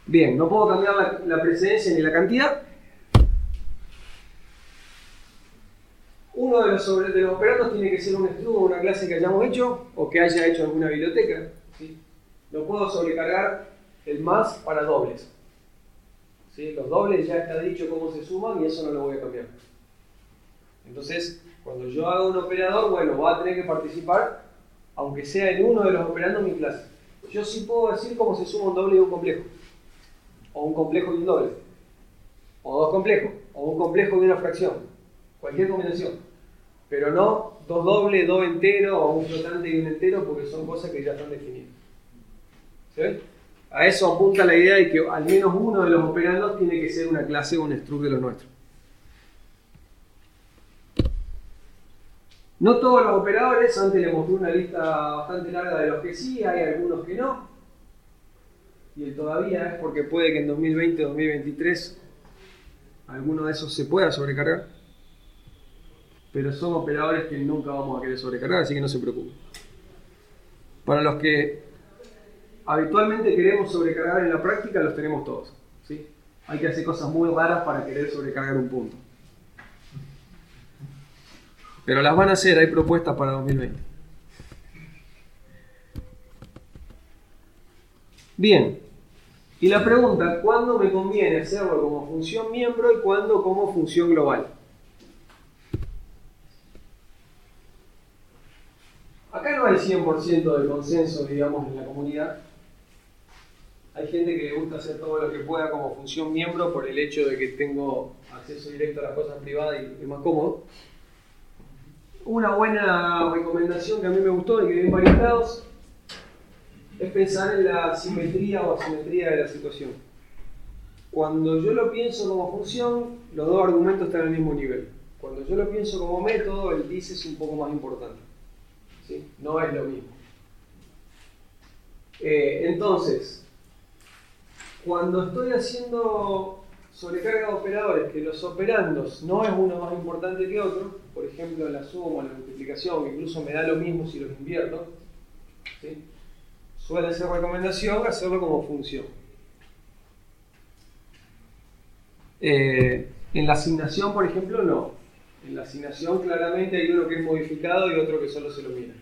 Bien, no puedo cambiar la precedencia ni la cantidad. Uno de los operandos tiene que ser un struct o una clase que hayamos hecho o que haya hecho alguna biblioteca. ¿Sí? No puedo sobrecargar el más para dobles. ¿Sí? Los dobles ya está dicho cómo se suman y eso no lo voy a cambiar. Entonces, cuando yo haga un operador, bueno, va a tener que participar, aunque sea en uno de los operandos de mi clase. Yo sí puedo decir cómo se suma un doble y un complejo. O un complejo y un doble. O 2 complejos. O un complejo y una fracción. Cualquier combinación. Pero no 2 dobles, 2 enteros, o un flotante y un entero, porque son cosas que ya están definidas. ¿Se ve? A eso apunta la idea de que al menos uno de los operandos tiene que ser una clase o un struct de los nuestros. No todos los operadores, antes les mostré una lista bastante larga de los que sí, hay algunos que no. Y el todavía es porque puede que en 2020 o 2023 alguno de esos se pueda sobrecargar. Pero son operadores que nunca vamos a querer sobrecargar, así que no se preocupen. Para los que habitualmente queremos sobrecargar en la práctica, los tenemos todos. ¿Sí? Hay que hacer cosas muy raras para querer sobrecargar un punto. Pero las van a hacer, hay propuestas para 2020. Bien, y la pregunta, ¿cuándo me conviene hacerlo como función miembro y cuándo como función global? Acá no hay 100% de consenso, digamos, en la comunidad. Hay gente que le gusta hacer todo lo que pueda como función miembro por el hecho de que tengo acceso directo a las cosas privadas y es más cómodo. Una buena recomendación que a mí me gustó y que vi en varios lados es pensar en la simetría o asimetría de la situación. Cuando yo lo pienso como función, los dos argumentos están al mismo nivel. Cuando yo lo pienso como método, el dice es un poco más importante. ¿Sí? No es lo mismo. Entonces, cuando estoy haciendo sobrecarga de operadores, que los operandos no es uno más importante que otro, por ejemplo la suma, la multiplicación, incluso me da lo mismo si los invierto, ¿sí? Suele ser recomendación hacerlo como función. En la asignación, por ejemplo, no. En la asignación claramente hay uno que es modificado y otro que solo se lo mira.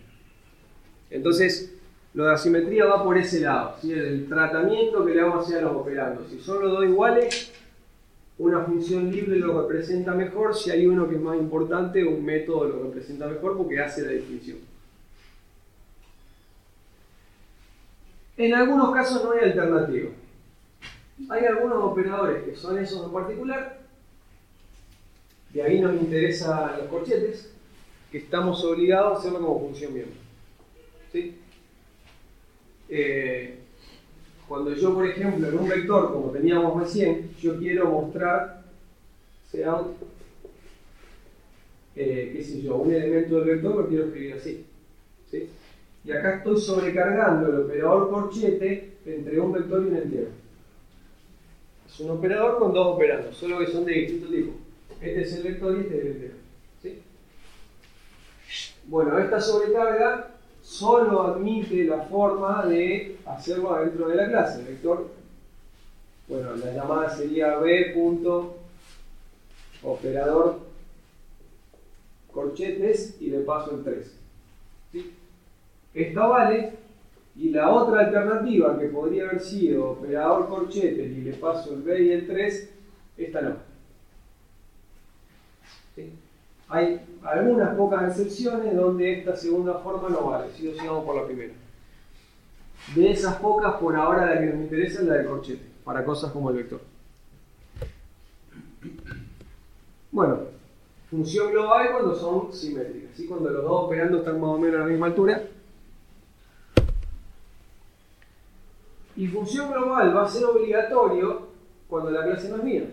Entonces, lo de asimetría va por ese lado, ¿sí? El tratamiento que le vamos a hacer a los operandos. Si son los dos iguales, una función libre lo representa mejor. Si hay uno que es más importante, un método lo representa mejor porque hace la distinción. En algunos casos no hay alternativa. Hay algunos operadores que son esos en particular. De ahí nos interesan los corchetes, que estamos obligados a hacerlo como función miembro. ¿Sí? Cuando yo, por ejemplo, en un vector, como teníamos recién, yo quiero mostrar, sea qué sé yo, un elemento del vector, lo quiero escribir así. ¿Sí? Y acá estoy sobrecargando el operador corchete entre un vector y un entero. Es un operador con dos operandos, solo que son de distinto tipo. Este es el vector y este es el entero. ¿Sí? Bueno, esta sobrecarga solo admite la forma de hacerlo adentro de la clase. El vector, bueno, la llamada sería b.operador corchetes y le paso el 3. ¿Sí? Esta vale, y la otra alternativa que podría haber sido operador corchetes y le paso el b y el 3, esta no. ¿Sí? Hay algunas pocas excepciones donde esta segunda forma no vale, si vamos por la primera. De esas pocas, por ahora la que nos interesa es la del corchete, para cosas como el vector. Bueno, función global cuando son simétricas, ¿sí? Cuando los dos operandos están más o menos a la misma altura. Y función global va a ser obligatorio cuando la clase no es mía.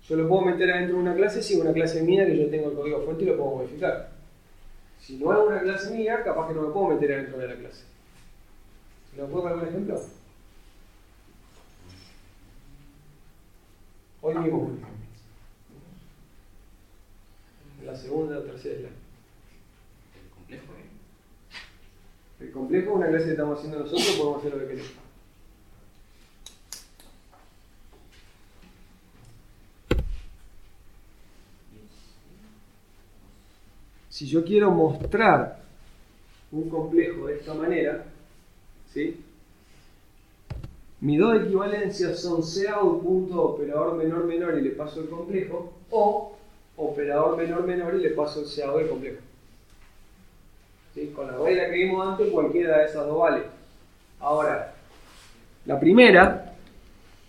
Yo lo puedo meter adentro de una clase si es una clase mía que yo tengo el código fuente y lo puedo modificar. Si no es una clase mía, capaz que no lo puedo meter adentro de la clase. ¿Se lo puedo dar algún ejemplo? Hoy mismo, por ejemplo. La segunda o tercera slide. El complejo, El complejo es una clase que estamos haciendo nosotros, podemos hacer lo que queremos. Si yo quiero mostrar un complejo de esta manera, ¿sí? Mis dos equivalencias son cout.operador menor menor y le paso el complejo, o operador menor menor y le paso el cout del complejo. ¿Sí? Con la regla que vimos antes, cualquiera de esas dos vale. Ahora, la primera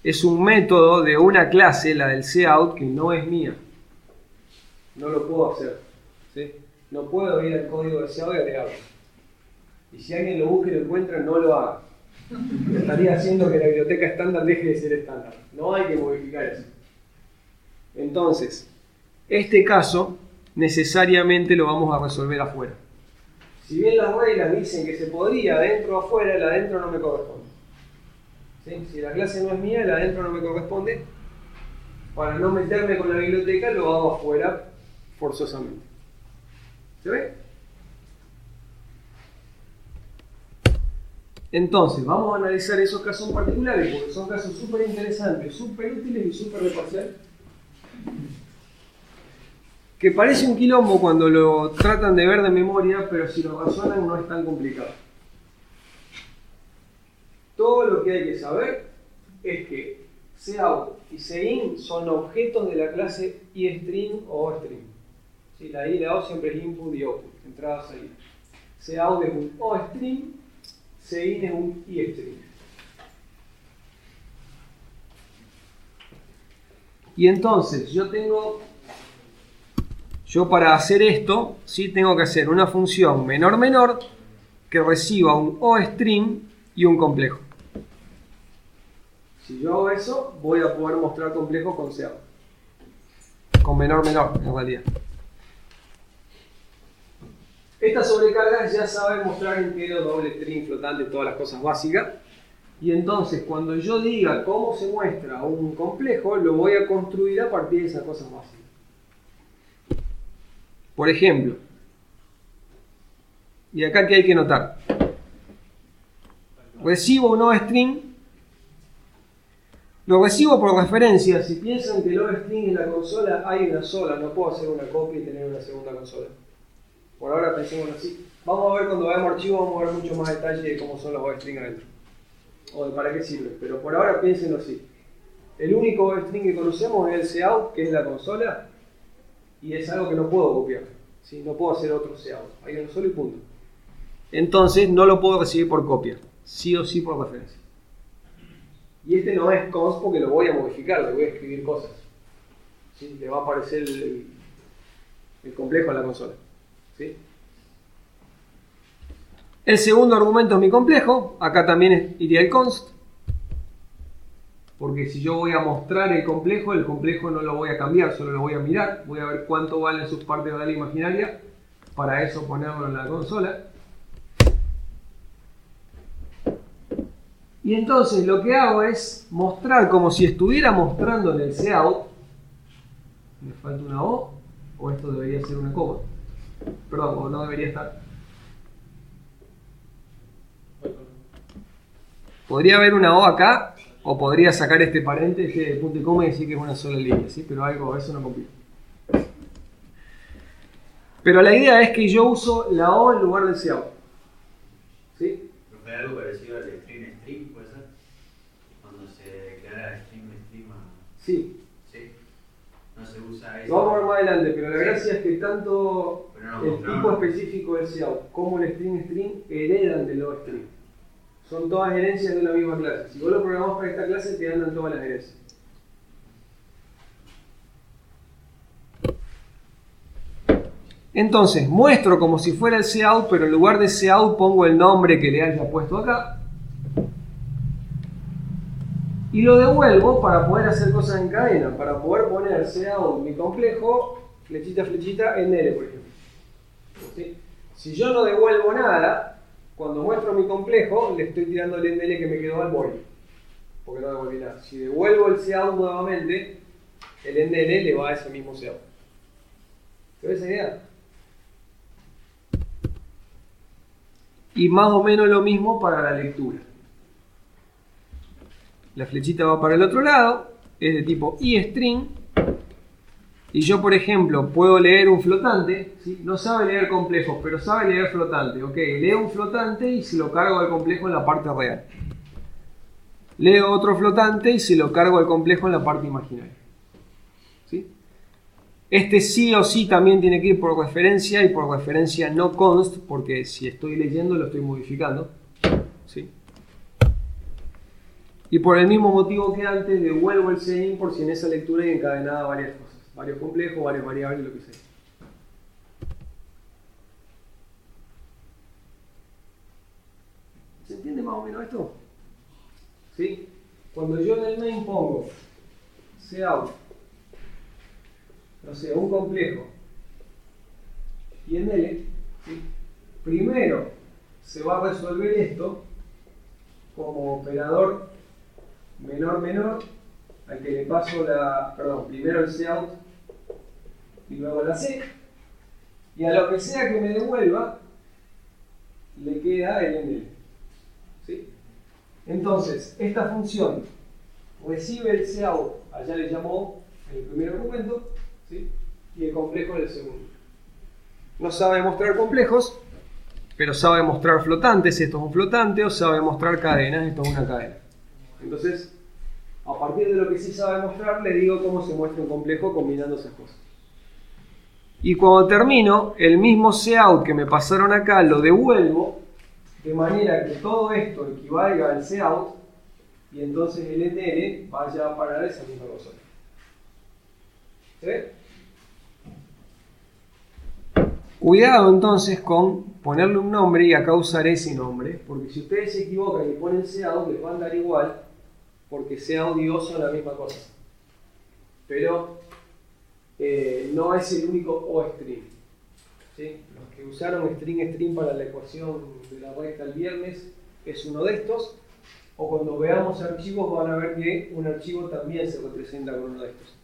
es un método de una clase, la del cout, que no es mía. No lo puedo hacer. ¿Sí? No puedo ir al código de cout y agregarlo. Y si alguien lo busca y lo encuentra, no lo haga. Estaría haciendo que la biblioteca estándar deje de ser estándar. No hay que modificar eso. Entonces, este caso necesariamente lo vamos a resolver afuera. Si bien las reglas dicen que se podría adentro o afuera, el adentro no me corresponde. ¿Sí? Si la clase no es mía, el adentro no me corresponde. Para no meterme con la biblioteca, lo hago afuera forzosamente. ¿Se ve? Entonces, vamos a analizar esos casos particulares, porque son casos súper interesantes, súper útiles y súper de parcial. Que parece un quilombo cuando lo tratan de ver de memoria, pero si lo razonan no es tan complicado. Todo lo que hay que saber es que cout y coin son objetos de la clase iString o OString. ¿Sí? La I y la O siempre es input y output, entrada salida. Cout es un OString, coin es un iString. Y entonces yo para hacer esto, ¿sí? Tengo que hacer una función menor que reciba un OString y un complejo. Si yo hago eso, voy a poder mostrar complejos con cout. Con menor, en realidad. Estas sobrecargas ya saben mostrar entero, doble, string, flotante, todas las cosas básicas. Y entonces, cuando yo diga cómo se muestra un complejo, lo voy a construir a partir de esas cosas básicas. Por ejemplo, y acá que hay que notar, recibo un OString, lo recibo por referencia. Si piensan que el OString en la consola hay una sola, no puedo hacer una copia y tener una segunda consola. Por ahora pensemos así. Vamos a ver cuando veamos archivos, vamos a ver mucho más detalle de cómo son los OString adentro. O de para qué sirve. Pero por ahora piénsenlo así. El único OString que conocemos es el cout, que es la consola, y es algo que no puedo copiar. ¿Sí? No puedo hacer otro cout. Hay uno solo y punto. Entonces no lo puedo recibir por copia. Sí o sí por referencia. Y este no es const porque lo voy a modificar, le voy a escribir cosas. ¿Sí? Le va a aparecer el complejo en la consola. ¿Sí? El segundo argumento es mi complejo. Acá también iría el const. Porque si yo voy a mostrar el complejo no lo voy a cambiar, solo lo voy a mirar. Voy a ver cuánto valen sus partes reales imaginarias. Para eso ponerlo en la consola. Y entonces lo que hago es mostrar como si estuviera mostrando en el cout. Me falta una O, o esto debería ser una coma. Perdón, o no debería estar. Podría haber una O acá, o podría sacar este paréntesis de punto y coma y decir que es una sola línea, ¿sí? Pero algo, eso no compila. Pero la idea es que yo uso la O en lugar del cout. ¿Sí? ¿Fue algo parecido al string, puede ser? Cuando se declara string. Sí. Sí. No se usa eso. Lo vamos a ver más adelante, pero la gracia es que tanto no, el tipo específico del cout como el string heredan del OString. Son todas herencias de una misma clase. Si vos lo programás para esta clase, te andan todas las herencias. Entonces, muestro como si fuera el cout, pero en lugar de cout pongo el nombre que le haya puesto acá. Y lo devuelvo para poder hacer cosas en cadena, para poder poner cout, mi complejo, flechita, NL, por ejemplo. ¿Sí? Si yo no devuelvo nada, cuando muestro mi complejo, le estoy tirando el NL que me quedó al borde, porque no devolví nada. Si devuelvo el cout nuevamente, el NL le va a ese mismo cout. ¿Te ves esa idea? Y más o menos lo mismo para la lectura. La flechita va para el otro lado, es de tipo iString, y yo, por ejemplo, puedo leer un flotante, ¿sí? No sabe leer complejos, pero sabe leer flotante. Ok, leo un flotante y se lo cargo al complejo en la parte real. Leo otro flotante y se lo cargo al complejo en la parte imaginaria. ¿Sí? Este sí o sí también tiene que ir por referencia y por referencia no const, porque si estoy leyendo lo estoy modificando. ¿Sí? Y por el mismo motivo que antes, devuelvo el coin por si en esa lectura hay encadenada varias cosas. Varios complejos, varias variables, lo que sea. ¿Se entiende más o menos esto? ¿Sí? Cuando yo en el main pongo cout, no sé, un complejo y en L, ¿sí? Primero se va a resolver esto como operador menor al que le paso primero el cout y luego la C, y a lo que sea que me devuelva le queda el NL. ¿Sí? Entonces, esta función recibe el cout, allá le llamó en el primer argumento, ¿sí? Y el complejo en el segundo. No sabe mostrar complejos, pero sabe mostrar flotantes, esto es un flotante, o sabe mostrar cadenas, esto es una cadena. Entonces, a partir de lo que sí sabe mostrar, le digo cómo se muestra un complejo combinando esas cosas. Y cuando termino, el mismo cout que me pasaron acá lo devuelvo, de manera que todo esto equivalga al cout, y entonces el NN vaya a parar esa misma cosa. ¿Sí? Cuidado entonces con ponerle un nombre y acá usar ese nombre, porque si ustedes se equivocan y ponen cout, les va a andar igual, porque cout y O son la misma cosa. Pero no es el único O-string. ¿Sí? Los que usaron string para la ecuación de la recta el viernes es uno de estos, o cuando veamos archivos van a ver que un archivo también se representa con uno de estos.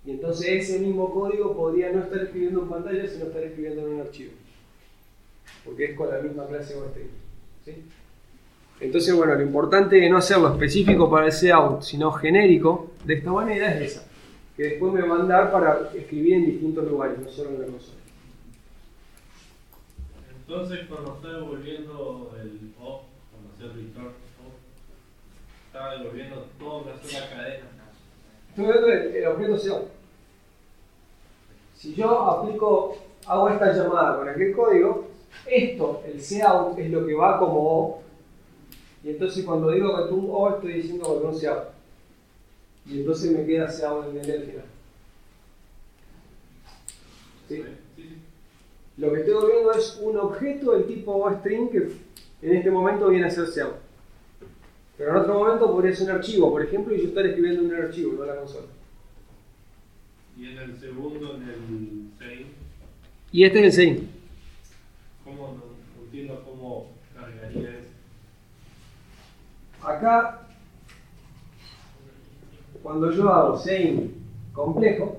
Y entonces ese mismo código podría no estar escribiendo en pantalla, sino estar escribiendo en un archivo. Porque es con la misma clase O-string. ¿Sí? Entonces, bueno, lo importante de no hacerlo específico para el cout, sino genérico, de esta manera es esa. Que después me va a mandar para escribir en distintos lugares, no solo en la consola. Entonces, cuando está devolviendo el O, cuando hace return O, está devolviendo toda una sola cadena. Estoy viendo el objeto cout. Si yo hago esta llamada con aquel código, esto, el cout, es lo que va como O. Y entonces cuando digo return O, estoy diciendo return cout. Y entonces me queda cout en el final. ¿Sí? Lo que estoy viendo es un objeto del tipo OString que en este momento viene a ser cout. Pero en otro momento podría ser un archivo, por ejemplo, y yo estar escribiendo en un archivo, no en la consola. Y en el segundo, en el sein. Y este es el sein. ¿Cómo no entiendo cómo cargaría eso? Acá, cuando yo hago sein complejo,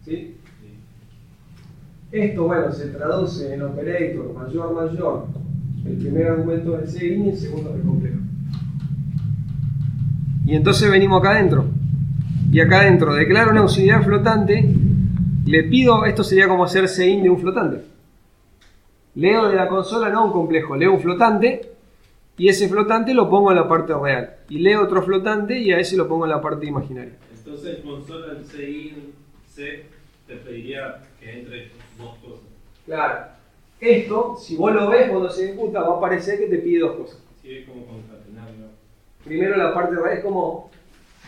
¿sí? Esto, bueno, se traduce en operator mayor. El primer argumento es el sein y el segundo es el complejo. Y entonces venimos acá adentro. Y acá adentro declaro una auxiliar flotante. Le pido, esto sería como hacer sein de un flotante. Leo de la consola no un complejo, leo un flotante. Y ese flotante lo pongo en la parte real. Y leo otro flotante y a ese lo pongo en la parte imaginaria. Entonces, consola el sein C te pediría que entre dos cosas. Claro. Esto, si vos lo ves cuando se ejecuta, va a parecer que te pide dos cosas. Sí, es como concatenarlo. Primero la parte real es como,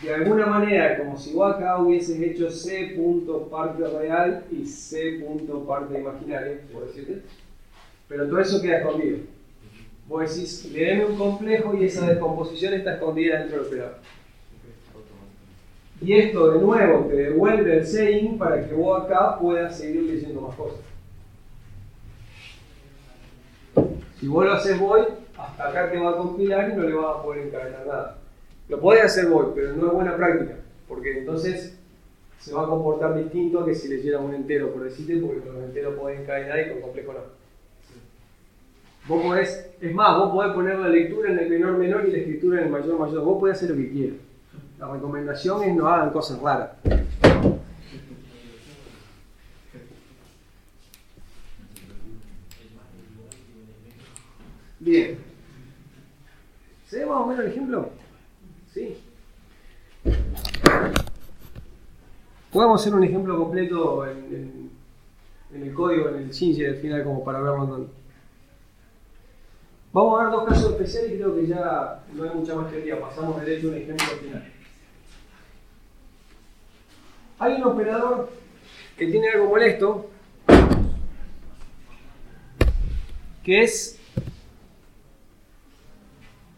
de alguna manera, como si vos acá hubieses hecho C.parte real y C.parte imaginaria, por decirte. Pero todo eso queda escondido. Vos decís, léeme un complejo y esa descomposición está escondida dentro del operador. Y esto de nuevo te devuelve el sein para que vos acá puedas seguir leyendo más cosas. Si vos lo haces void, hasta acá te va a compilar y no le vas a poder encadenar nada. Lo podés hacer void, pero no es buena práctica, porque entonces se va a comportar distinto a que si leyera un entero, por decirte, porque con los enteros podés encadenar y con complejo no. Vos podés, es más, vos podés poner la lectura en el menor y la escritura en el mayor. Vos podés hacer lo que quieras. La recomendación es no hagan cosas raras. Bien. ¿Se ve más o menos el ejemplo? Sí. Podemos hacer un ejemplo completo en el código, en el Shinji al final, como para verlo andando. Vamos a ver dos casos especiales y creo que ya no hay mucha más teoría. Pasamos derecho a un ejemplo al final. Hay un operador que tiene algo molesto, que es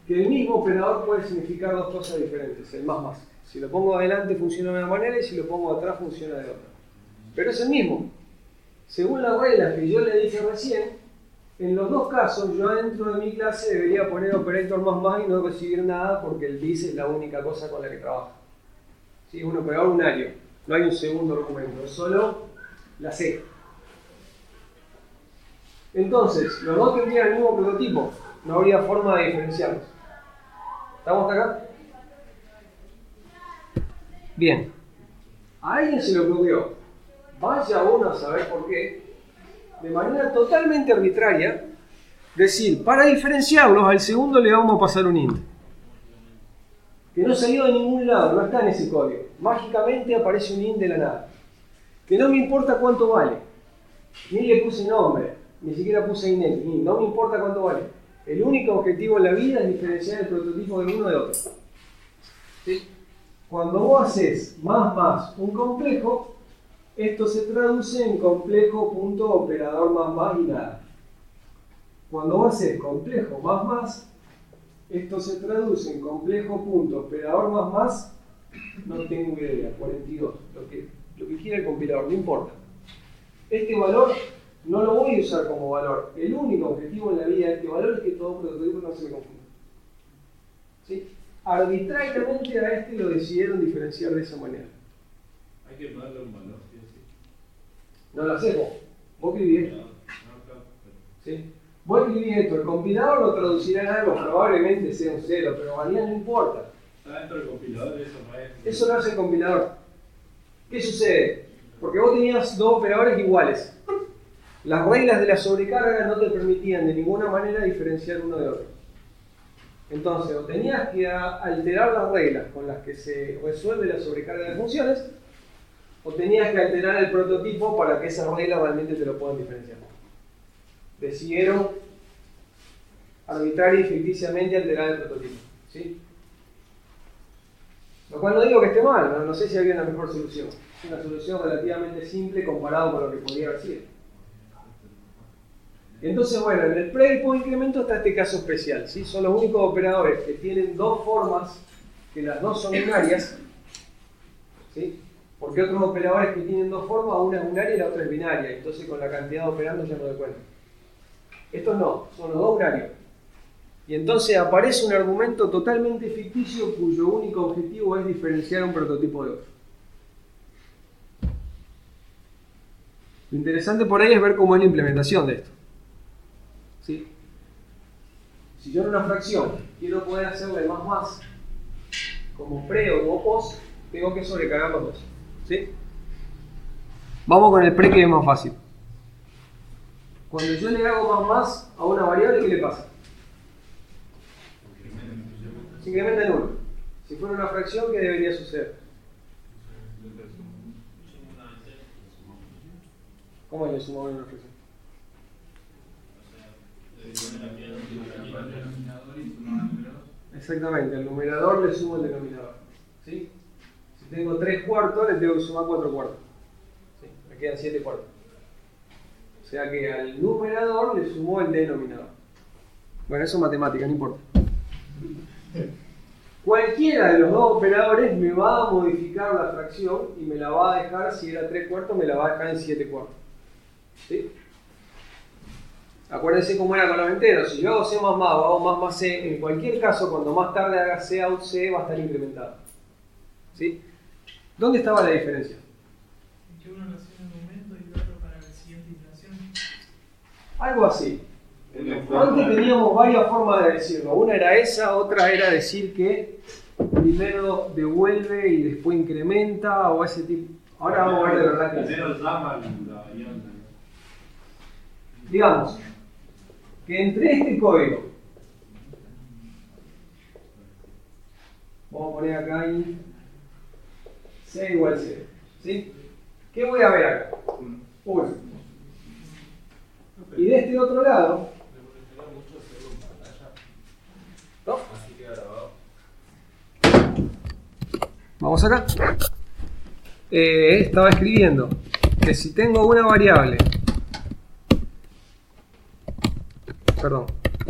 que el mismo operador puede significar dos cosas diferentes, el más. Si lo pongo adelante funciona de una manera y si lo pongo atrás funciona de otra. Pero es el mismo. Según la regla que yo le dije recién, en los dos casos yo dentro de mi clase debería poner operator más y no recibir nada porque el this es la única cosa con la que trabaja. ¿Sí? Es un operador unario, no hay un segundo argumento, es solo la C. Entonces, los dos tendrían el mismo prototipo, no habría forma de diferenciarlos. ¿Estamos hasta acá? Bien. A alguien se le ocurrió, vaya uno a saber por qué, de manera totalmente arbitraria, decir, para diferenciarlos, al segundo le vamos a pasar un int. Que no salió de ningún lado, no está en ese código. Mágicamente aparece un int de la nada. Que no me importa cuánto vale. Ni le puse nombre, ni siquiera puse int. No me importa cuánto vale. El único objetivo en la vida es diferenciar el prototipo de uno de otro. ¿Sí? Cuando vos haces más un complejo, esto se traduce en complejo.operador más y nada. Cuando vos haces complejo más, esto se traduce en complejo.operador más, no tengo idea, 42, lo que quiera el compilador, no importa. Este valor no lo voy a usar como valor. El único objetivo en la vida de este valor es que todo prototipo no se me confunda. ¿Sí? Arbitrariamente a este lo decidieron diferenciar de esa manera. Hay que darle un valor, sí, sí. No lo haces vos. Vos escribís esto. Claro. ¿Sí? Vos escribís esto. El compilador lo traducirá en algo, probablemente sea un 0, pero a mí no importa. Está dentro del compilador, eso no es. Eso lo hace el compilador. ¿Qué sucede? Porque vos tenías dos operadores iguales. Las reglas de la sobrecarga no te permitían de ninguna manera diferenciar uno de otro. Entonces, o tenías que alterar las reglas con las que se resuelve la sobrecarga de funciones, o tenías que alterar el prototipo para que esas reglas realmente te lo puedan diferenciar. Decidieron arbitraria y ficticiamente alterar el prototipo. ¿Sí? Lo cual no digo que esté mal, no sé si había una mejor solución. Es una solución relativamente simple comparado con lo que podría haber sido. Entonces, bueno, en el pre y post incremento está este caso especial, ¿sí? Son los únicos operadores que tienen dos formas, que las dos son unarias, ¿sí? Porque otros operadores que tienen dos formas, una es unaria y la otra es binaria, entonces con la cantidad de operandos ya no doy cuenta. Estos no, son los dos unarios. Y entonces aparece un argumento totalmente ficticio cuyo único objetivo es diferenciar un prototipo de otro. Lo interesante por ahí es ver cómo es la implementación de esto. ¿Sí? Si yo en una fracción quiero poder hacerle más como pre o como post, tengo que sobrecargar los dos. ¿Sí? Vamos con el pre, que es más fácil. Cuando yo le hago más a una variable, ¿qué le pasa? Se incrementa en 1. Si fuera una fracción, ¿qué debería suceder? ¿Cómo es le sumamos en una fracción? Exactamente, el numerador le sumo el denominador. ¿Sí? Si tengo 3 cuartos, le tengo que sumar 4 cuartos. ¿Sí? Me quedan 7 cuartos. O sea que al numerador le sumó el denominador. Bueno, eso es matemática, no importa. Cualquiera de los dos operadores me va a modificar la fracción y me la va a dejar, si era 3 cuartos, me la va a dejar en 7 cuartos. ¿Sí? Acuérdense cómo era con los enteros. Si yo hago C++ o hago más C, en cualquier caso, cuando más tarde haga C out C, va a estar incrementado. ¿Sí? ¿Dónde estaba la diferencia? Que uno nació en un momento y el otro para la siguiente iteración. Algo así. Antes teníamos varias formas de decirlo. Una era esa, otra era decir que primero devuelve y después incrementa o ese tipo. Ahora vamos a ver de verdad qué es. Primero llama la variante. Digamos que entre este código, vamos a poner acá y C igual 0. ¿Sí? ¿Qué voy a ver acá? 1. Y de este otro lado, ¿no? Vamos acá. Estaba escribiendo que si tengo una variable,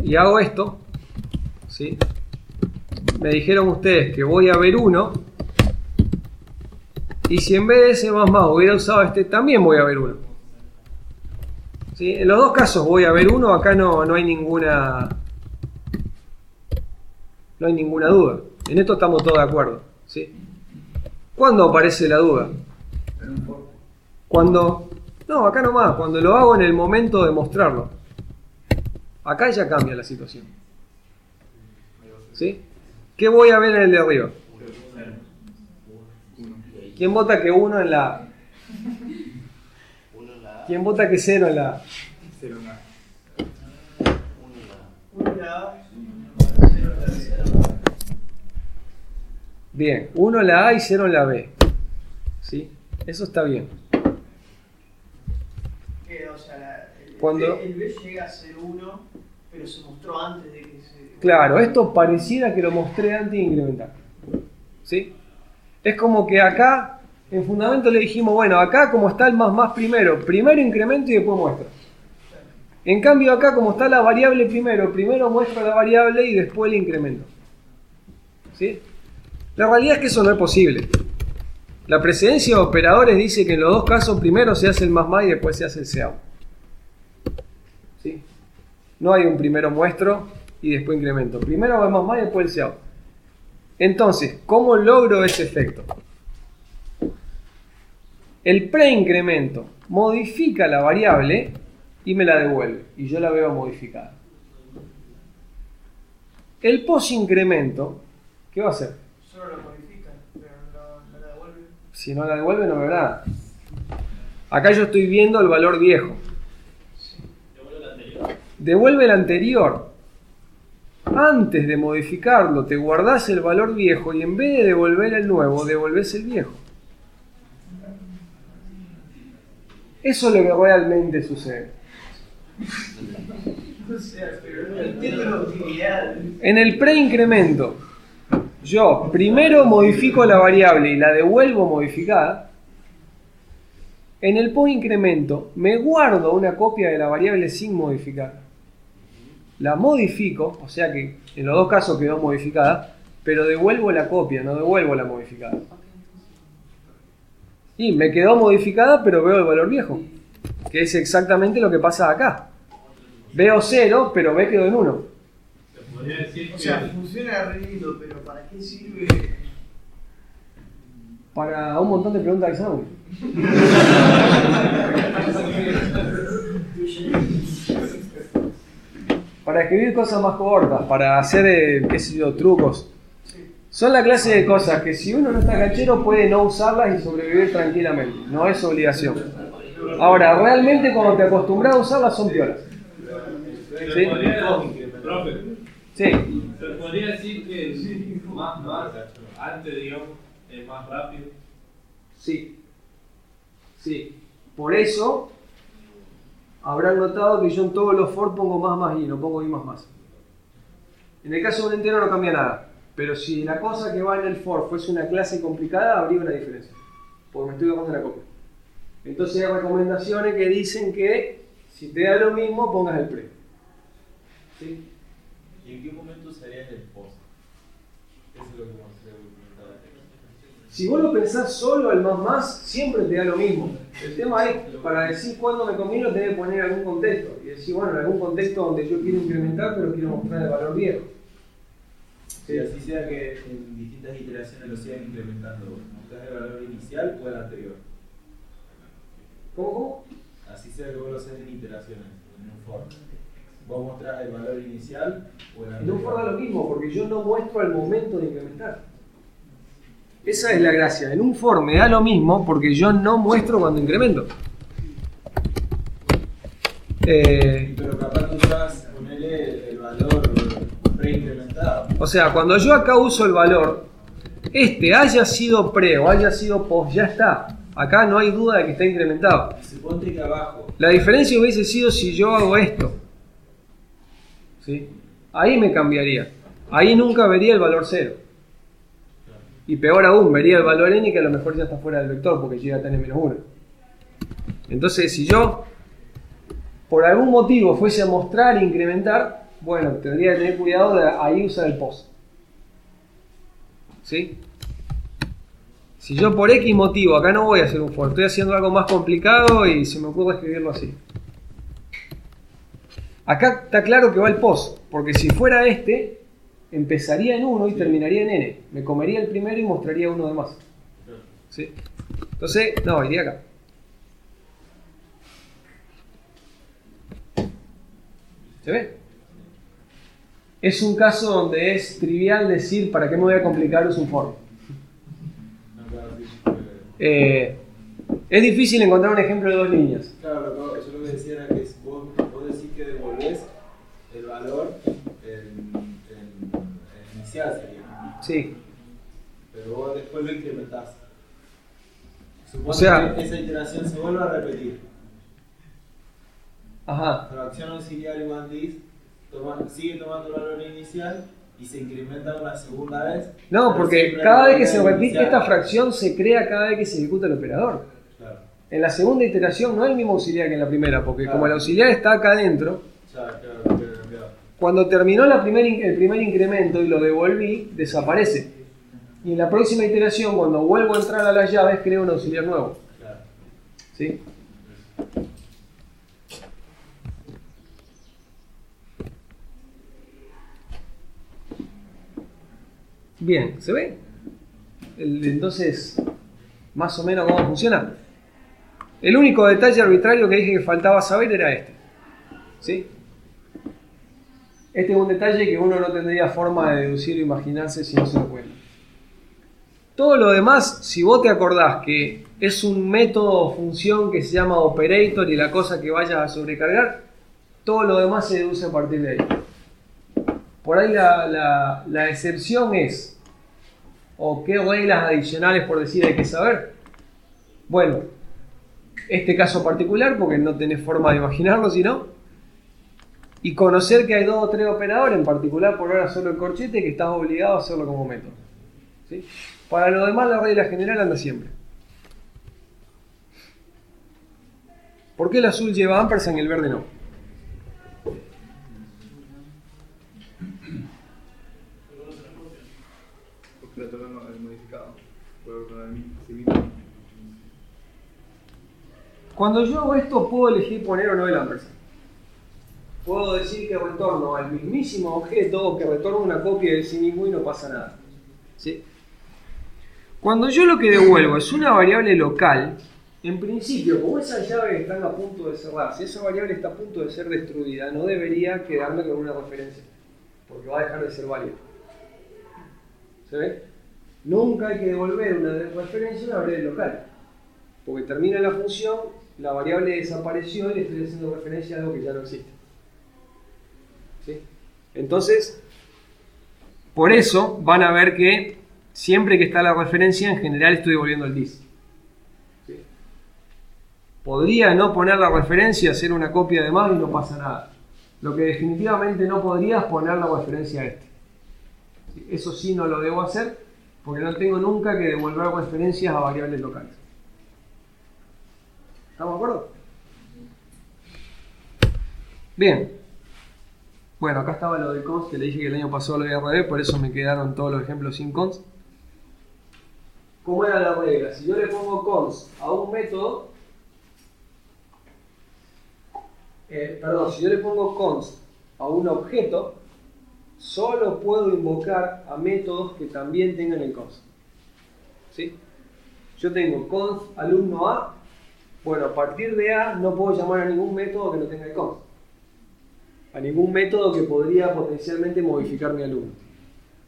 y hago esto, ¿sí? Me dijeron ustedes que voy a ver 1, y si en vez de ese más hubiera usado este, también voy a ver 1. ¿Sí? En los dos casos voy a ver 1, acá no hay ninguna duda. En esto estamos todos de acuerdo. ¿Sí? ¿Cuándo aparece la duda? Cuando... No, acá nomás, cuando lo hago en el momento de mostrarlo. Acá ya cambia la situación. ¿Sí? ¿Qué voy a ver en el de arriba? ¿Quién vota que 1 en la A? ¿Quién vota que 0 en la A? 0 en A. 1 en la A, 0 en la B. Bien, 1 en la A y 0 en la B. ¿Sí? Eso está bien. O sea, Cuando- el B llega a ser 1, pero se mostró antes de que se... Claro, esto pareciera que lo mostré antes de incrementar. ¿Sí? Es como que acá, en fundamento le dijimos, bueno, acá como está el más primero incremento y después muestro. En cambio acá como está la variable primero muestro la variable y después el incremento. ¿Sí? La realidad es que eso no es posible. La precedencia de operadores dice que en los dos casos primero se hace el más y después se hace el seau. ¿Sí? No hay un primero muestro y después incremento. Primero va el más y después el seau. Entonces, ¿cómo logro ese efecto? El preincremento modifica la variable y me la devuelve. Y yo la veo modificada. El posincremento, ¿qué va a hacer? Solo lo modifica, pero no la devuelve. Si no la devuelve, no veo nada. Acá yo estoy viendo el valor viejo. Devuelve el anterior. Antes de modificarlo, te guardás el valor viejo y en vez de devolver el nuevo, devolvés el viejo. Eso es lo que realmente sucede. O sea, pero no entiendo la utilidad. En el preincremento, yo primero modifico la variable y la devuelvo modificada. En el posincremento, me guardo una copia de la variable sin modificar. La modifico, o sea que en los dos casos quedó modificada, pero devuelvo la copia, no devuelvo la modificada. Y me quedó modificada, pero veo el valor viejo, que es exactamente lo que pasa acá. Veo 0, pero B quedó en 1. Se podría decir O sea, que funciona re lindo, pero ¿para qué sirve? Para un montón de preguntas de examen. Para escribir cosas más cortas, para hacer, qué sé yo, trucos. Son la clase de cosas que si uno no está canchero puede no usarlas y sobrevivir tranquilamente. No es obligación. Ahora, realmente cuando te acostumbras a usarlas son piolas. se podría, profe, Sí. se podría decir que más antes, digamos, es más rápido. Sí. Sí. Por eso habrán notado que yo en todos los for pongo más y, no pongo i más. En el caso de un entero no cambia nada. Pero si la cosa que va en el for fuese una clase complicada, habría una diferencia. Porque me estoy bajando la copia. Entonces hay recomendaciones que dicen que si te da lo mismo, pongas el pre. ¿Sí? ¿Y en qué momento usarías el post? Eso es lo que me gustaría preguntar. Si vos lo pensás solo al más, siempre te da lo mismo. El tema es, para decir cuándo me conviene, tenés que poner algún contexto. Y decir, bueno, en algún contexto donde yo quiero incrementar, pero quiero mostrar el valor viejo. Sí, así sea que en distintas iteraciones lo sigan incrementando. ¿Mostrás el valor inicial o el anterior? ¿Cómo? Así sea que vos lo haces en iteraciones, en un for. ¿Vos mostrás el valor inicial o el En anterior? un for da lo mismo, porque yo no muestro al momento de incrementar. Esa es la gracia. En un for me da lo mismo porque yo no muestro cuando incremento. Pero capaz tú usás, ponele el valor preincrementado. O sea, cuando yo acá uso el valor, haya sido pre o haya sido post, ya está. Acá no hay duda de que está incrementado. Suponte que abajo. La diferencia hubiese sido si yo hago esto. ¿Sí? Ahí me cambiaría. Ahí nunca vería el valor 0. Y peor aún, vería el valor n que a lo mejor ya está fuera del vector porque llega a tener -1. Entonces, si yo por algún motivo fuese a mostrar e incrementar, bueno, tendría que tener cuidado de ahí usar el post. ¿Sí? Si yo por X motivo, acá no voy a hacer un for, estoy haciendo algo más complicado y se me ocurre escribirlo así. Acá está claro que va el post, porque si fuera empezaría en 1 y terminaría en n. Me comería el primero y mostraría uno de más. ¿Sí? Entonces, no, iría acá. ¿Se ve? es un caso donde es trivial decir ¿para qué me voy a complicar? Es un for. Es difícil encontrar un ejemplo de dos líneas. Claro, yo lo que decía era que vos decís que devolvés el valor en inicial sería. Sí. Pero vos después lo incrementás. Supone O sea, que esa iteración se vuelve a repetir. Ajá. La acción auxiliar igual this sigue tomando el valor inicial y se incrementa una segunda vez. No, pero porque siempre cada el vez que se valor repite inicial. esta fracción se crea cada vez que se ejecuta el operador. Claro. En la segunda iteración no es el mismo auxiliar que en la primera, porque Claro. como el auxiliar está acá adentro, Claro. cuando terminó el primer incremento y lo devolví, desaparece. Y en la próxima iteración, cuando vuelvo a entrar a las llaves, creo un auxiliar nuevo. Claro. ¿Sí? Bien, ¿se ve? Entonces, más o menos cómo funciona. El único detalle arbitrario que dije que faltaba saber era este. ¿Sí? Este es un detalle que uno no tendría forma de deducir o imaginarse si no se lo cuenta. Todo lo demás, si vos te acordás que es un método o función que se llama operator y la cosa que vayas a sobrecargar, todo lo demás se deduce a partir de ahí. Por ahí la excepción es, o qué reglas adicionales por decir hay que saber. Bueno, este caso particular, porque no tenés forma de imaginarlo, sino, y conocer que hay 2 o 3 operadores, en particular por ahora solo el corchete, que estás obligado a hacerlo como método. ¿Sí? Para lo demás la regla general anda siempre. ¿Por qué el azul lleva ampersand y el verde no? Porque la tabla no es modificado. Puedo ordenar sí mismo. Cuando yo hago esto puedo elegir poner o no el ampersand. Puedo decir que retorno al mismísimo objeto o que retorno una copia de sí mismo y no pasa nada. ¿Sí? Cuando yo lo que devuelvo es una variable local, en principio, como esas llaves están a punto de cerrar, si esa variable está a punto de ser destruida, no debería quedarme con una referencia, porque va a dejar de ser válida. ¿Se ve? Nunca hay que devolver una referencia a una variable local, porque termina la función, la variable desapareció y le estoy haciendo referencia a algo que ya no existe. ¿Sí? Entonces, por eso van a ver que siempre que está la referencia, en general estoy devolviendo el dis. ¿Sí? Podría no poner la referencia, hacer una copia de más y no pasa nada. Lo que definitivamente no podría es poner la referencia a este. ¿Sí? Eso sí no lo debo hacer, porque no tengo nunca que devolver referencias a variables locales. ¿Estamos de acuerdo? Bien. Bueno, acá estaba lo del const, que le dije que el año pasado lo iba a rever, por eso me quedaron todos los ejemplos sin const. ¿Cómo era la regla? Si yo le pongo const a un método, si yo le pongo const a un objeto, solo puedo invocar a métodos que también tengan el const. ¿Sí? Yo tengo const alumno A, bueno, a partir de A no puedo llamar a ningún método que no tenga el const. A ningún método que podría potencialmente modificar mi alumno.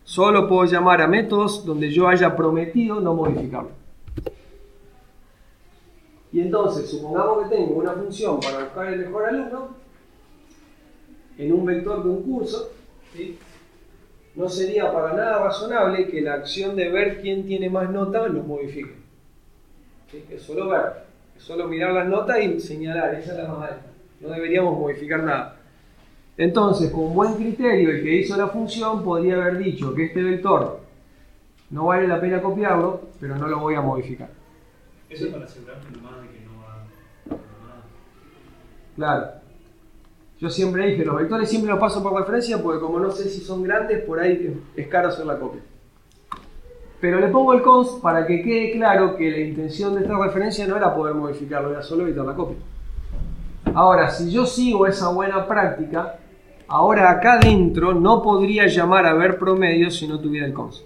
Solo puedo llamar a métodos donde yo haya prometido no modificarlo. Y entonces, supongamos que tengo una función para buscar el mejor alumno en un vector de un curso, ¿sí? No sería para nada razonable que la acción de ver quién tiene más notas los modifique. ¿Sí? Es solo ver, es solo mirar las notas y señalar, esa es la más alta. No deberíamos modificar nada. Entonces, con buen criterio, el que hizo la función podría haber dicho que este vector no vale la pena copiarlo, pero no lo voy a modificar. Eso es para asegurarme nomás de que no va a nada. Claro. Yo siempre dije, los vectores siempre los paso por referencia porque como no sé si son grandes, por ahí es caro hacer la copia. Pero le pongo el const para que quede claro que la intención de esta referencia no era poder modificarlo, era solo evitar la copia. Ahora, si yo sigo esa buena práctica, ahora acá adentro no podría llamar a ver promedio si no tuviera el const.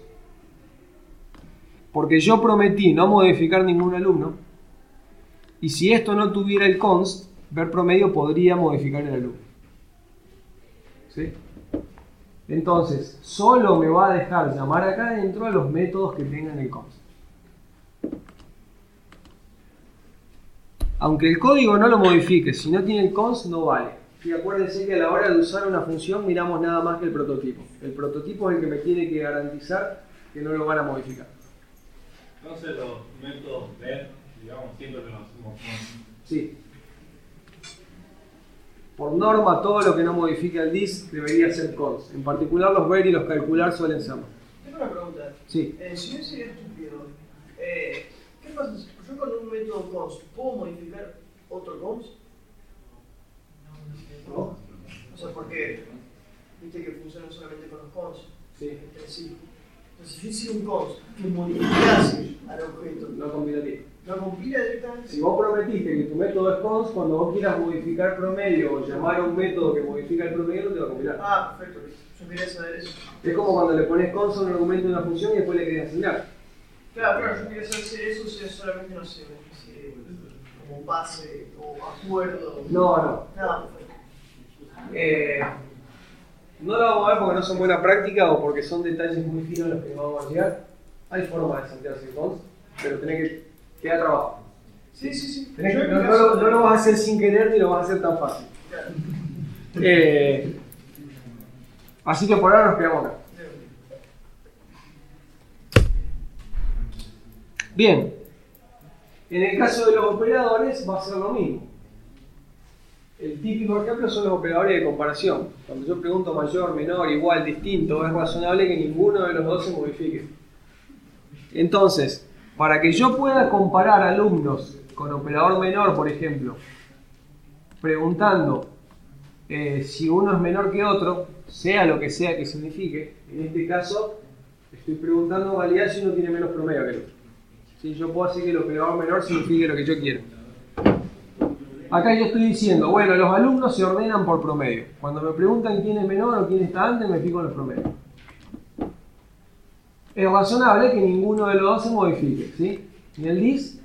Porque yo prometí no modificar ningún alumno, y si esto no tuviera el const, ver promedio podría modificar el alumno. ¿Sí? Entonces, solo me va a dejar llamar acá adentro a los métodos que tengan el cons. Aunque el código no lo modifique, si no tiene el cons no vale. Y acuérdense que a la hora de usar una función miramos nada más que el prototipo. El prototipo es el que me tiene que garantizar que no lo van a modificar. Entonces los métodos ver, digamos, siempre los hacemos con... Sí. Por norma, todo lo que no modifique al dis debería ser cons. En particular los ver y los calcular suelen serlo. Tengo una pregunta. Sí. Si yo sería estúpido, ¿qué pasa si yo con un método cons puedo modificar otro cons? ¿No? O sea, porque viste que funciona solamente con los cons. Sí. Entre sí. Entonces, si yo hiciera un cons que modificase al objeto, No combinativo. ¿lo compila directamente? Si vos prometiste que tu método es cons, cuando vos quieras modificar promedio o llamar a un método que modifica el promedio, no te va a compilar. Ah, perfecto. Yo quería saber eso. Es como cuando le pones cons a un argumento de una función y después le querés asignar. Claro, yo quería saber si eso si es solamente, no sé, una especie de como base o acuerdo. No. Nada, perfecto. No lo vamos a ver porque no son buena práctica o porque son detalles muy finos los que vamos a llegar. Hay forma de saltearse el cons, pero tenés que quedar trabajo. Sí. Tenés que- no lo vas a hacer sin querer ni lo vas a hacer tan fácil. Claro. Así que por ahora nos quedamos acá. Bien, en el caso de los operadores va a ser lo mismo. El típico ejemplo son los operadores de comparación. Cuando yo pregunto mayor, menor, igual, distinto, es razonable que ninguno de los dos se modifique. Entonces, para que yo pueda comparar alumnos con operador menor, por ejemplo, preguntando si uno es menor que otro, sea lo que sea que signifique, en este caso estoy preguntando en realidad si uno tiene menos promedio que el otro. ¿Sí? Yo puedo hacer que el operador menor signifique lo que yo quiero. Acá yo estoy diciendo, bueno, los alumnos se ordenan por promedio. Cuando me preguntan quién es menor o quién está antes, me fijo en los promedios. Es razonable que ninguno de los dos se modifique, ¿sí? Ni el dis,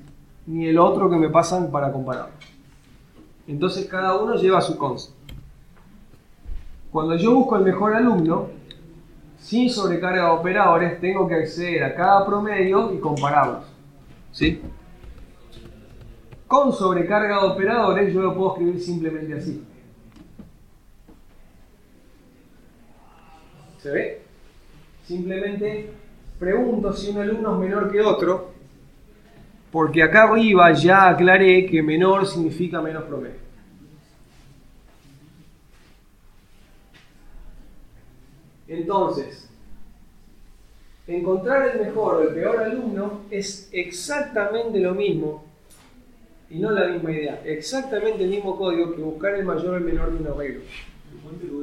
ni el otro que me pasan para comparar. Entonces cada uno lleva su cons. Cuando yo busco el mejor alumno, sin sobrecarga de operadores, tengo que acceder a cada promedio y compararlos, ¿sí? Con sobrecarga de operadores yo lo puedo escribir simplemente así. ¿Se ve? Simplemente pregunto si un alumno es menor que otro, porque acá arriba ya aclaré que menor significa menos promedio. Entonces, encontrar el mejor o el peor alumno es exactamente lo mismo, y no la misma idea, exactamente el mismo código que buscar el mayor o el menor de un arreglo.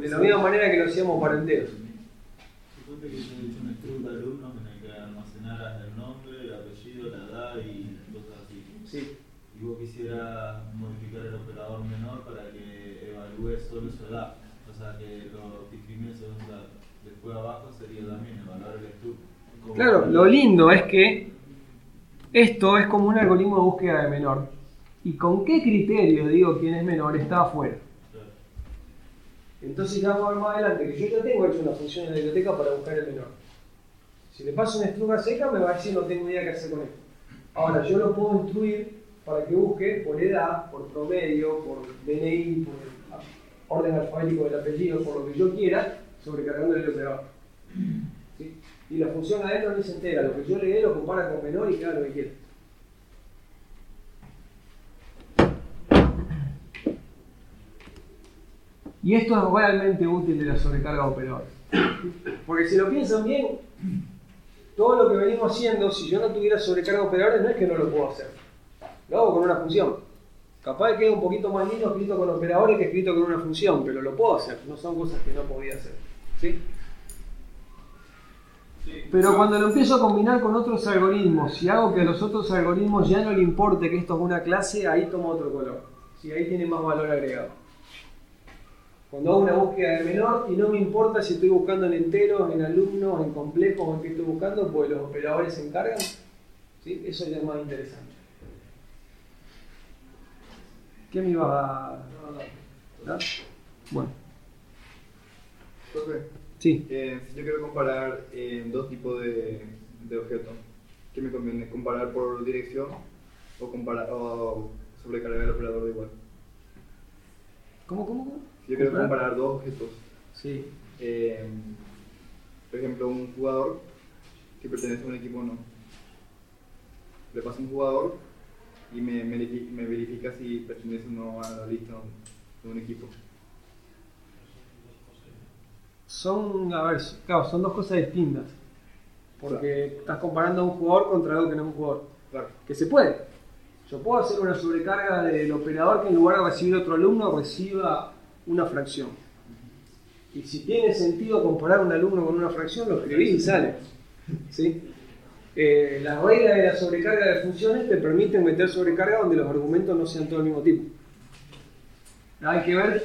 De la misma manera que lo hacíamos para enteros. Suponte que yo he hecho un struct de alumnos en el que almacenaras el nombre, el apellido, la edad y cosas así. Sí. Y vos quisieras modificar el operador menor para que evalúe solo su edad. O sea, que lo discrimine según su edad. Después abajo sería también evaluar el struct. Claro, lo lindo es que esto es como un algoritmo de búsqueda de menor. ¿Y con qué criterio digo quién es menor? Está afuera. Claro. Entonces ya vamos a ver más adelante que yo ya tengo hecho una función en la biblioteca para buscar el menor. Si le paso una estructura seca me va a decir no tengo idea qué hacer con esto. Ahora yo lo puedo instruir para que busque por edad, por promedio, por DNI, por orden alfabético del apellido, por lo que yo quiera, sobrecargando el operador. ¿Sí? Y la función adentro ni se entera, lo que yo le dé lo compara con menor y queda lo que quiera. Y esto es realmente útil de la sobrecarga de operadores. Porque si lo piensan bien, todo lo que venimos haciendo, si yo no tuviera sobrecarga de operadores, no es que no lo puedo hacer. Lo hago con una función. Capaz que quede un poquito más lindo escrito con operadores que escrito con una función, pero lo puedo hacer. No son cosas que no podía hacer. ¿Sí? Pero cuando lo empiezo a combinar con otros algoritmos, y hago que a los otros algoritmos ya no le importe que esto es una clase, ahí toma otro color. ¿Sí? Ahí tiene más valor agregado. Cuando hago una búsqueda de menor y no me importa si estoy buscando en enteros, en alumnos, en complejos o en qué estoy buscando, pues los operadores se encargan, ¿sí? Eso ya es más interesante. ¿Qué me iba a...? ¿No? Bueno. Profe, Sí. Si yo quiero comparar dos tipos de objetos, ¿qué me conviene? ¿Comparar por dirección o sobrecargar el operador de igual? ¿Cómo? Si yo quiero comparar dos objetos, Sí. por ejemplo, un jugador que pertenece a un equipo o no, le paso un jugador y me verifica si pertenece o no a la lista de un equipo. Son dos cosas distintas. Porque estás comparando a un jugador contra algo que no es un jugador. Claro. Que se puede. Yo puedo hacer una sobrecarga del operador que en lugar de recibir otro alumno reciba una fracción. Y si tiene sentido comparar un alumno con una fracción, lo escribís y sale. ¿Sí? Las reglas de la sobrecarga de funciones te permiten meter sobrecarga donde los argumentos no sean todos del mismo tipo. Hay que ver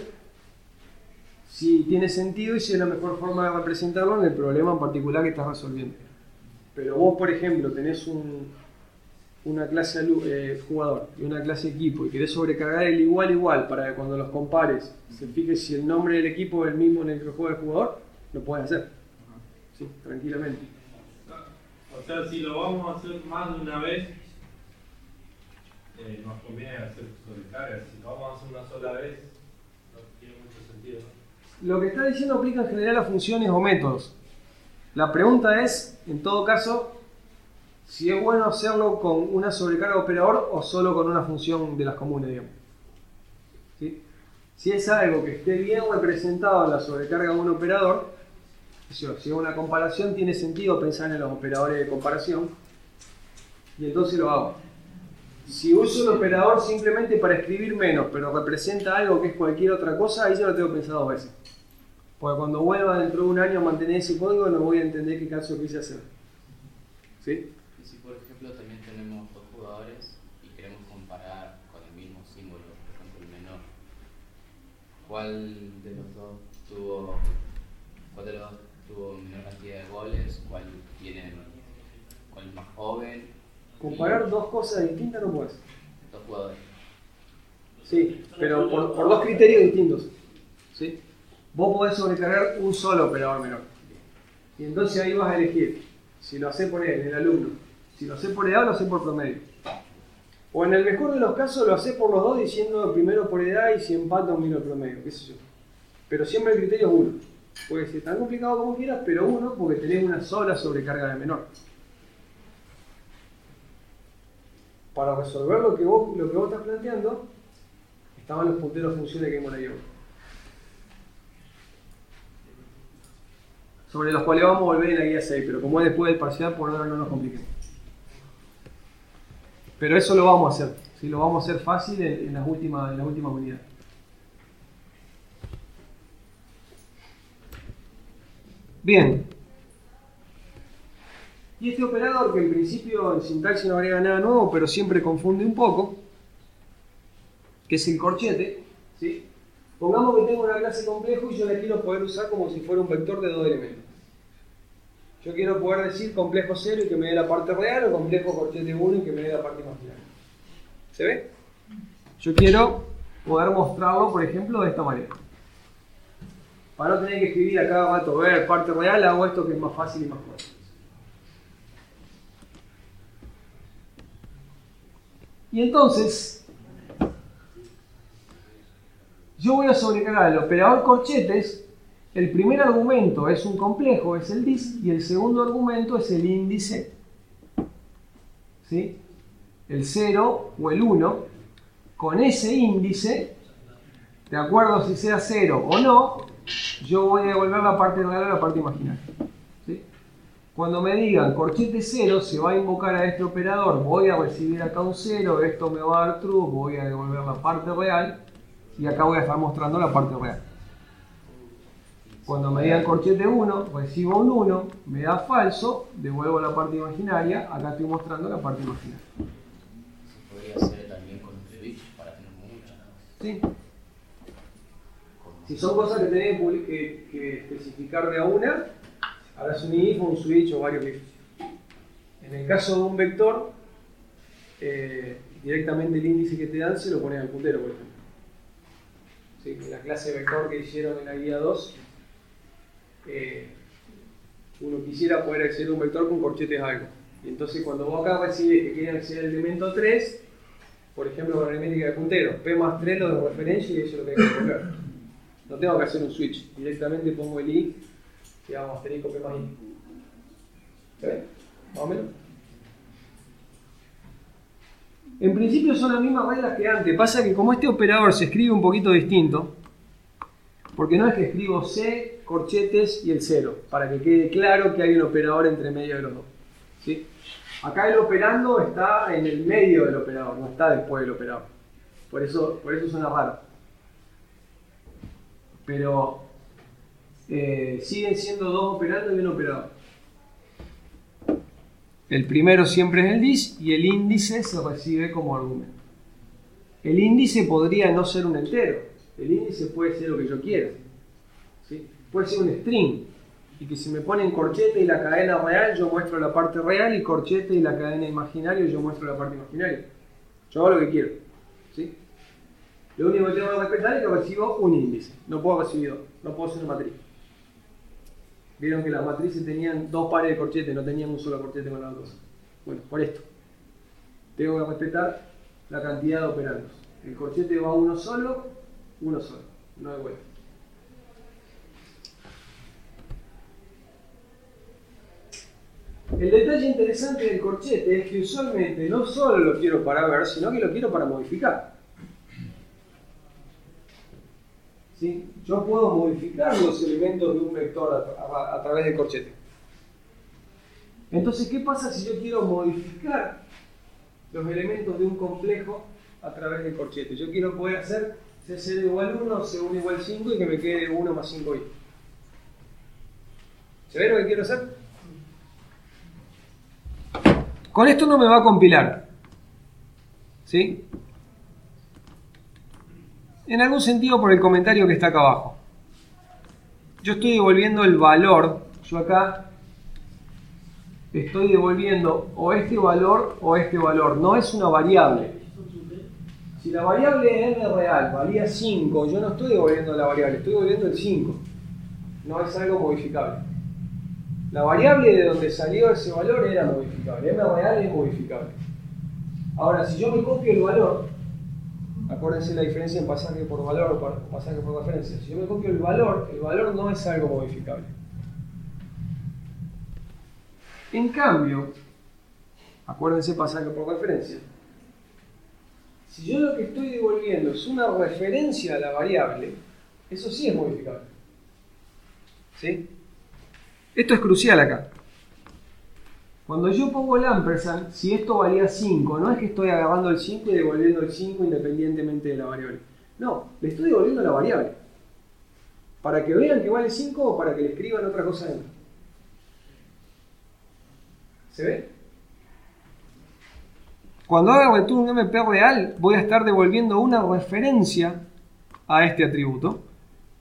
si tiene sentido y si es la mejor forma de representarlo en el problema en particular que estás resolviendo. Pero vos, por ejemplo, tenés una clase jugador y una clase equipo y querés sobrecargar el igual para que cuando los compares se fije si el nombre del equipo es el mismo en el que juega el jugador, lo podés hacer. Sí, tranquilamente. O sea, si lo vamos a hacer más de una vez, nos conviene hacer sobrecarga. Si lo vamos a hacer una sola vez, no tiene mucho sentido, ¿no? Lo que está diciendo aplica en general a funciones o métodos. La pregunta es, en todo caso, si es bueno hacerlo con una sobrecarga operador o solo con una función de las comunes, digamos. ¿Sí? Si es algo que esté bien representado en la sobrecarga de un operador, si es una comparación, tiene sentido pensar en los operadores de comparación y entonces lo hago. Si uso el operador simplemente para escribir menos, pero representa algo que es cualquier otra cosa, ahí ya lo tengo pensado 2 veces. Porque cuando vuelva dentro de un año a mantener ese código, no voy a entender qué caso quise hacer. ¿Sí? Y si por ejemplo también tenemos 2 jugadores y queremos comparar con el mismo símbolo, por ejemplo el menor, ¿cuál de los dos tuvo menor cantidad de goles? ¿Cuál es más joven? Comparar 2 cosas distintas no puedes. 2 jugadores. Sí, pero por 2 criterios distintos. ¿Sí? Vos podés sobrecargar un solo operador menor. Y entonces ahí vas a elegir si lo hacés por el alumno. Si lo hacés por edad o lo hacés por promedio. O en el mejor de los casos lo hacés por los dos diciendo primero por edad y si empata miro el promedio, qué sé yo. Pero siempre el criterio es 1. Puede ser tan complicado como quieras, pero 1 porque tenés una sola sobrecarga de menor. Para resolver lo que vos estás planteando, estaban los punteros funciones que vimos ahí hoy. Sobre los cuales vamos a volver en la guía 6, pero como es después del parcial, por ahora no nos compliquemos. Pero eso lo vamos a hacer, ¿sí? Lo vamos a hacer fácil en las últimas unidades. Bien. Y este operador, que en principio en sintaxis no agrega nada nuevo, pero siempre confunde un poco, que es el corchete, ¿sí? Pongamos que tengo una clase complejo y yo la quiero poder usar como si fuera un vector de 2 elementos. Yo quiero poder decir complejo 0 y que me dé la parte real, o complejo corchete 1 y que me dé la parte imaginaria. ¿Se ve? Yo quiero poder mostrarlo, por ejemplo, de esta manera. Para no tener que escribir a cada rato, ver parte real, hago esto que es más fácil y más corto. Y entonces, yo voy a sobrecargar el operador corchetes. El primer argumento es un complejo, es el dis, y el segundo argumento es el índice, ¿sí? El 0 o el 1. Con ese índice, de acuerdo si sea 0 o no, yo voy a devolver la parte real a la parte imaginaria, ¿sí? Cuando me digan corchete 0, se va a invocar a este operador, voy a recibir acá un 0, esto me va a dar true, voy a devolver la parte real, y acá voy a estar mostrando la parte real. Cuando me digan corchete 1, recibo un 1, me da falso, devuelvo la parte imaginaria, acá estoy mostrando la parte imaginaria. Se podría hacer también con un switch para tener muchas. ¿Sí? Si son cosas que tenés que especificar de a una, harás un if, un switch o varios ifs. En el caso de un vector, directamente el índice que te dan se lo pones al puntero, por ejemplo. ¿Sí? En la clase vector que hicieron en la guía 2, uno quisiera poder acceder a un vector con corchetes algo. Y entonces cuando vos acá recibís que quieren acceder al elemento 3, por ejemplo con la aritmética de punteros, P más 3 lo de referencia y eso es lo que hay que resolver. No tengo que hacer un switch, directamente pongo el I, digamos asterisco P más I. ¿Se ve? Más o menos. En principio son las mismas reglas que antes, pasa que como este operador se escribe un poquito distinto, porque no es que escribo C, corchetes y el 0, para que quede claro que hay un operador entre medio de los dos. ¿Sí? Acá el operando está en el medio del operador, no está después del operador. Por eso suena raro. Pero siguen siendo dos operandos y un operador. El primero siempre es el dis y el índice se recibe como argumento. El índice podría no ser un entero. El índice puede ser lo que yo quiera. ¿Sí? Puede ser un string. Y que si me ponen corchete y la cadena real, yo muestro la parte real, y corchete y la cadena imaginaria, yo muestro la parte imaginaria. Yo hago lo que quiero. ¿Sí? Lo único que tengo que respetar es que recibo un índice. No puedo recibir dos. No puedo hacer una matriz. Vieron que las matrices tenían dos pares de corchete, no tenían un solo corchete con la cosa. Bueno, por esto. Tengo que respetar la cantidad de operandos. El corchete va uno solo, no de vuelta. El detalle interesante del corchete es que usualmente no solo lo quiero para ver, sino que lo quiero para modificar. ¿Sí? Yo puedo modificar los elementos de un vector a través del corchete. Entonces, ¿qué pasa si yo quiero modificar los elementos de un complejo a través del corchete? Yo quiero poder hacer C0 igual 1, C1 igual 5 y que me quede 1 más 5i. ¿Se ve lo que quiero hacer? Con esto no me va a compilar. ¿Sí? En algún sentido por el comentario que está acá abajo. Yo estoy devolviendo el valor. Yo acá estoy devolviendo o este valor o este valor. No es una variable. Si la variable n real valía 5, yo no estoy devolviendo la variable, estoy devolviendo el 5. No es algo modificable. La variable de donde salió ese valor era modificable. M real es modificable. Ahora, si yo me copio el valor, acuérdense la diferencia en pasaje por valor o pasaje por referencia. Si yo me copio el valor no es algo modificable. En cambio, acuérdense pasaje por referencia. Si yo lo que estoy devolviendo es una referencia a la variable, eso sí es modificable. ¿Sí? Esto es crucial acá. Cuando yo pongo el ampersand, si esto valía 5, no es que estoy agarrando el 5 y devolviendo el 5 independientemente de la variable. No, le estoy devolviendo la variable. Para que vean que vale 5 o para que le escriban otra cosa dentro. ¿Se ve? Cuando haga return un MP real, voy a estar devolviendo una referencia a este atributo.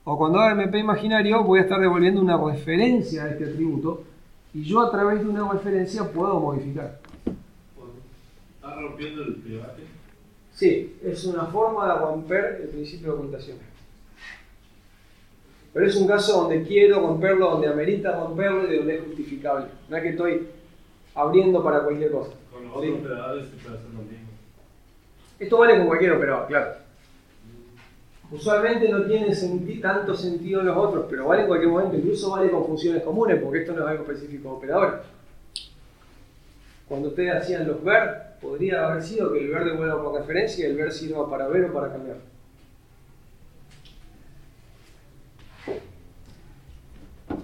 O cuando haga MP imaginario, voy a estar devolviendo una referencia a este atributo. Y yo a través de una referencia puedo modificar. ¿Estás rompiendo el private? Sí, es una forma de romper el principio de ocultación. Pero es un caso donde quiero romperlo, donde amerita romperlo y donde es justificable. No es que estoy abriendo para cualquier cosa. Con los otros operadores se puede hacer lo mismo. Esto vale con cualquier operador, claro. Usualmente no tiene tanto sentido en los otros, pero vale en cualquier momento. Incluso vale con funciones comunes, porque esto no es algo específico de operadores. Cuando ustedes hacían los ver, podría haber sido que el ver devuelva por referencia y el ver sirva para ver o para cambiar.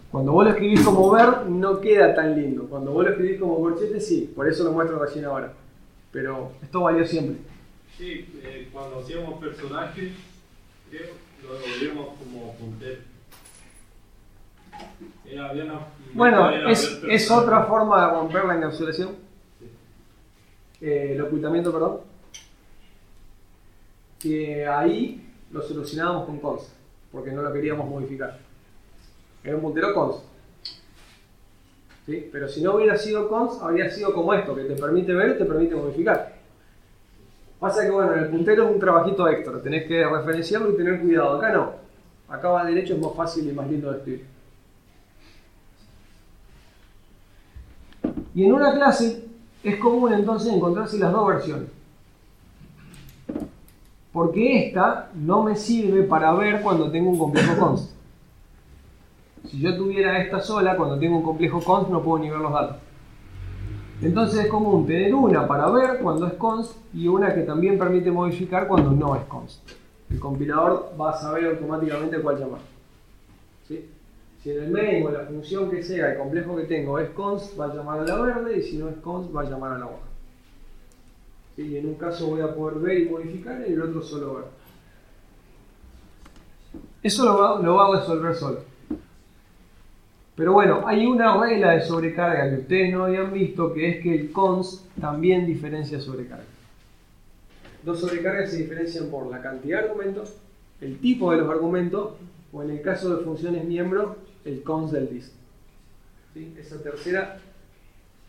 Cuando vos lo escribís como ver, no queda tan lindo. Cuando vos lo escribís como corchete, sí. Por eso lo muestro recién ahora. Pero esto valió siempre. Sí, cuando hacíamos personajes, creo, lo devolvíamos como puntero. Bueno, es otra forma de romper la encapsulación. El ocultamiento, perdón. Que ahí lo solucionábamos con const, porque no lo queríamos modificar. Era un puntero const. ¿Sí? Pero si no hubiera sido const, habría sido como esto, que te permite ver y te permite modificar. Pasa que bueno, el puntero es un trabajito extra, tenés que referenciarlo y tener cuidado. Acá no. Acá va derecho, es más fácil y más lindo de escribir. Y en una clase es común entonces encontrarse las dos versiones. Porque esta no me sirve para ver cuando tengo un complejo const. Si yo tuviera esta sola, cuando tengo un complejo const no puedo ni ver los datos. Entonces es común tener una para ver cuando es const y una que también permite modificar cuando no es const. El compilador va a saber automáticamente cuál llamar. ¿Sí? Si en el main o en la función que sea el complejo que tengo es const, va a llamar a la verde, y si no es const, va a llamar a la hoja. ¿Sí? Y en un caso voy a poder ver y modificar, y en el otro solo ver. Eso lo va a resolver solo. Pero bueno, hay una regla de sobrecarga que ustedes no habían visto, que es que el const también diferencia sobrecarga. Dos sobrecargas se diferencian por la cantidad de argumentos, el tipo de los argumentos, o en el caso de funciones miembro, el const del list. ¿Sí? Esa tercera,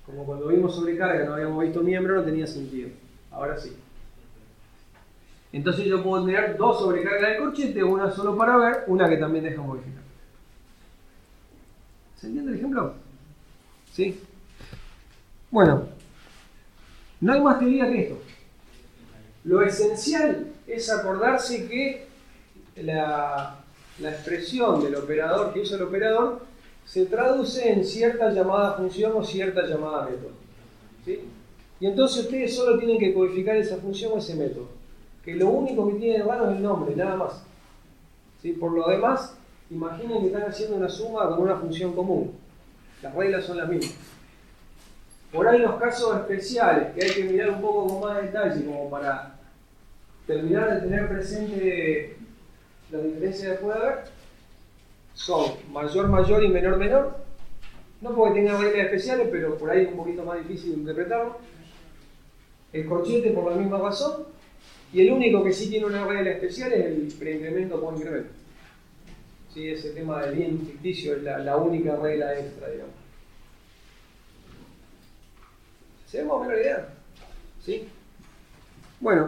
como cuando vimos sobrecarga no habíamos visto miembro, no tenía sentido. Ahora sí. Entonces yo puedo tener dos sobrecargas de corchete, una solo para ver, una que también deja modificar. ¿Se entiende el ejemplo? ¿Sí? Bueno, no hay más teoría que esto. Lo esencial es acordarse que la expresión del operador que usa el operador se traduce en cierta llamada función o cierta llamada método. ¿Sí? Y entonces ustedes solo tienen que codificar esa función o ese método. Que lo único que tienen en mano es el nombre, nada más. ¿Sí? Por lo demás, imaginen que están haciendo una suma con una función común. Las reglas son las mismas. Por ahí los casos especiales, que hay que mirar un poco con más detalle, como para terminar de tener presente las diferencias que puede haber, son mayor y menor. No porque tengan reglas especiales, pero por ahí es un poquito más difícil de interpretarlo. El corchete por la misma razón. Y el único que sí tiene una regla especial es el preincremento por incremento. ¿Sí? Ese tema del bien ficticio es la única regla extra, digamos. ¿Se ve más o menos la idea? ¿Sí? Bueno.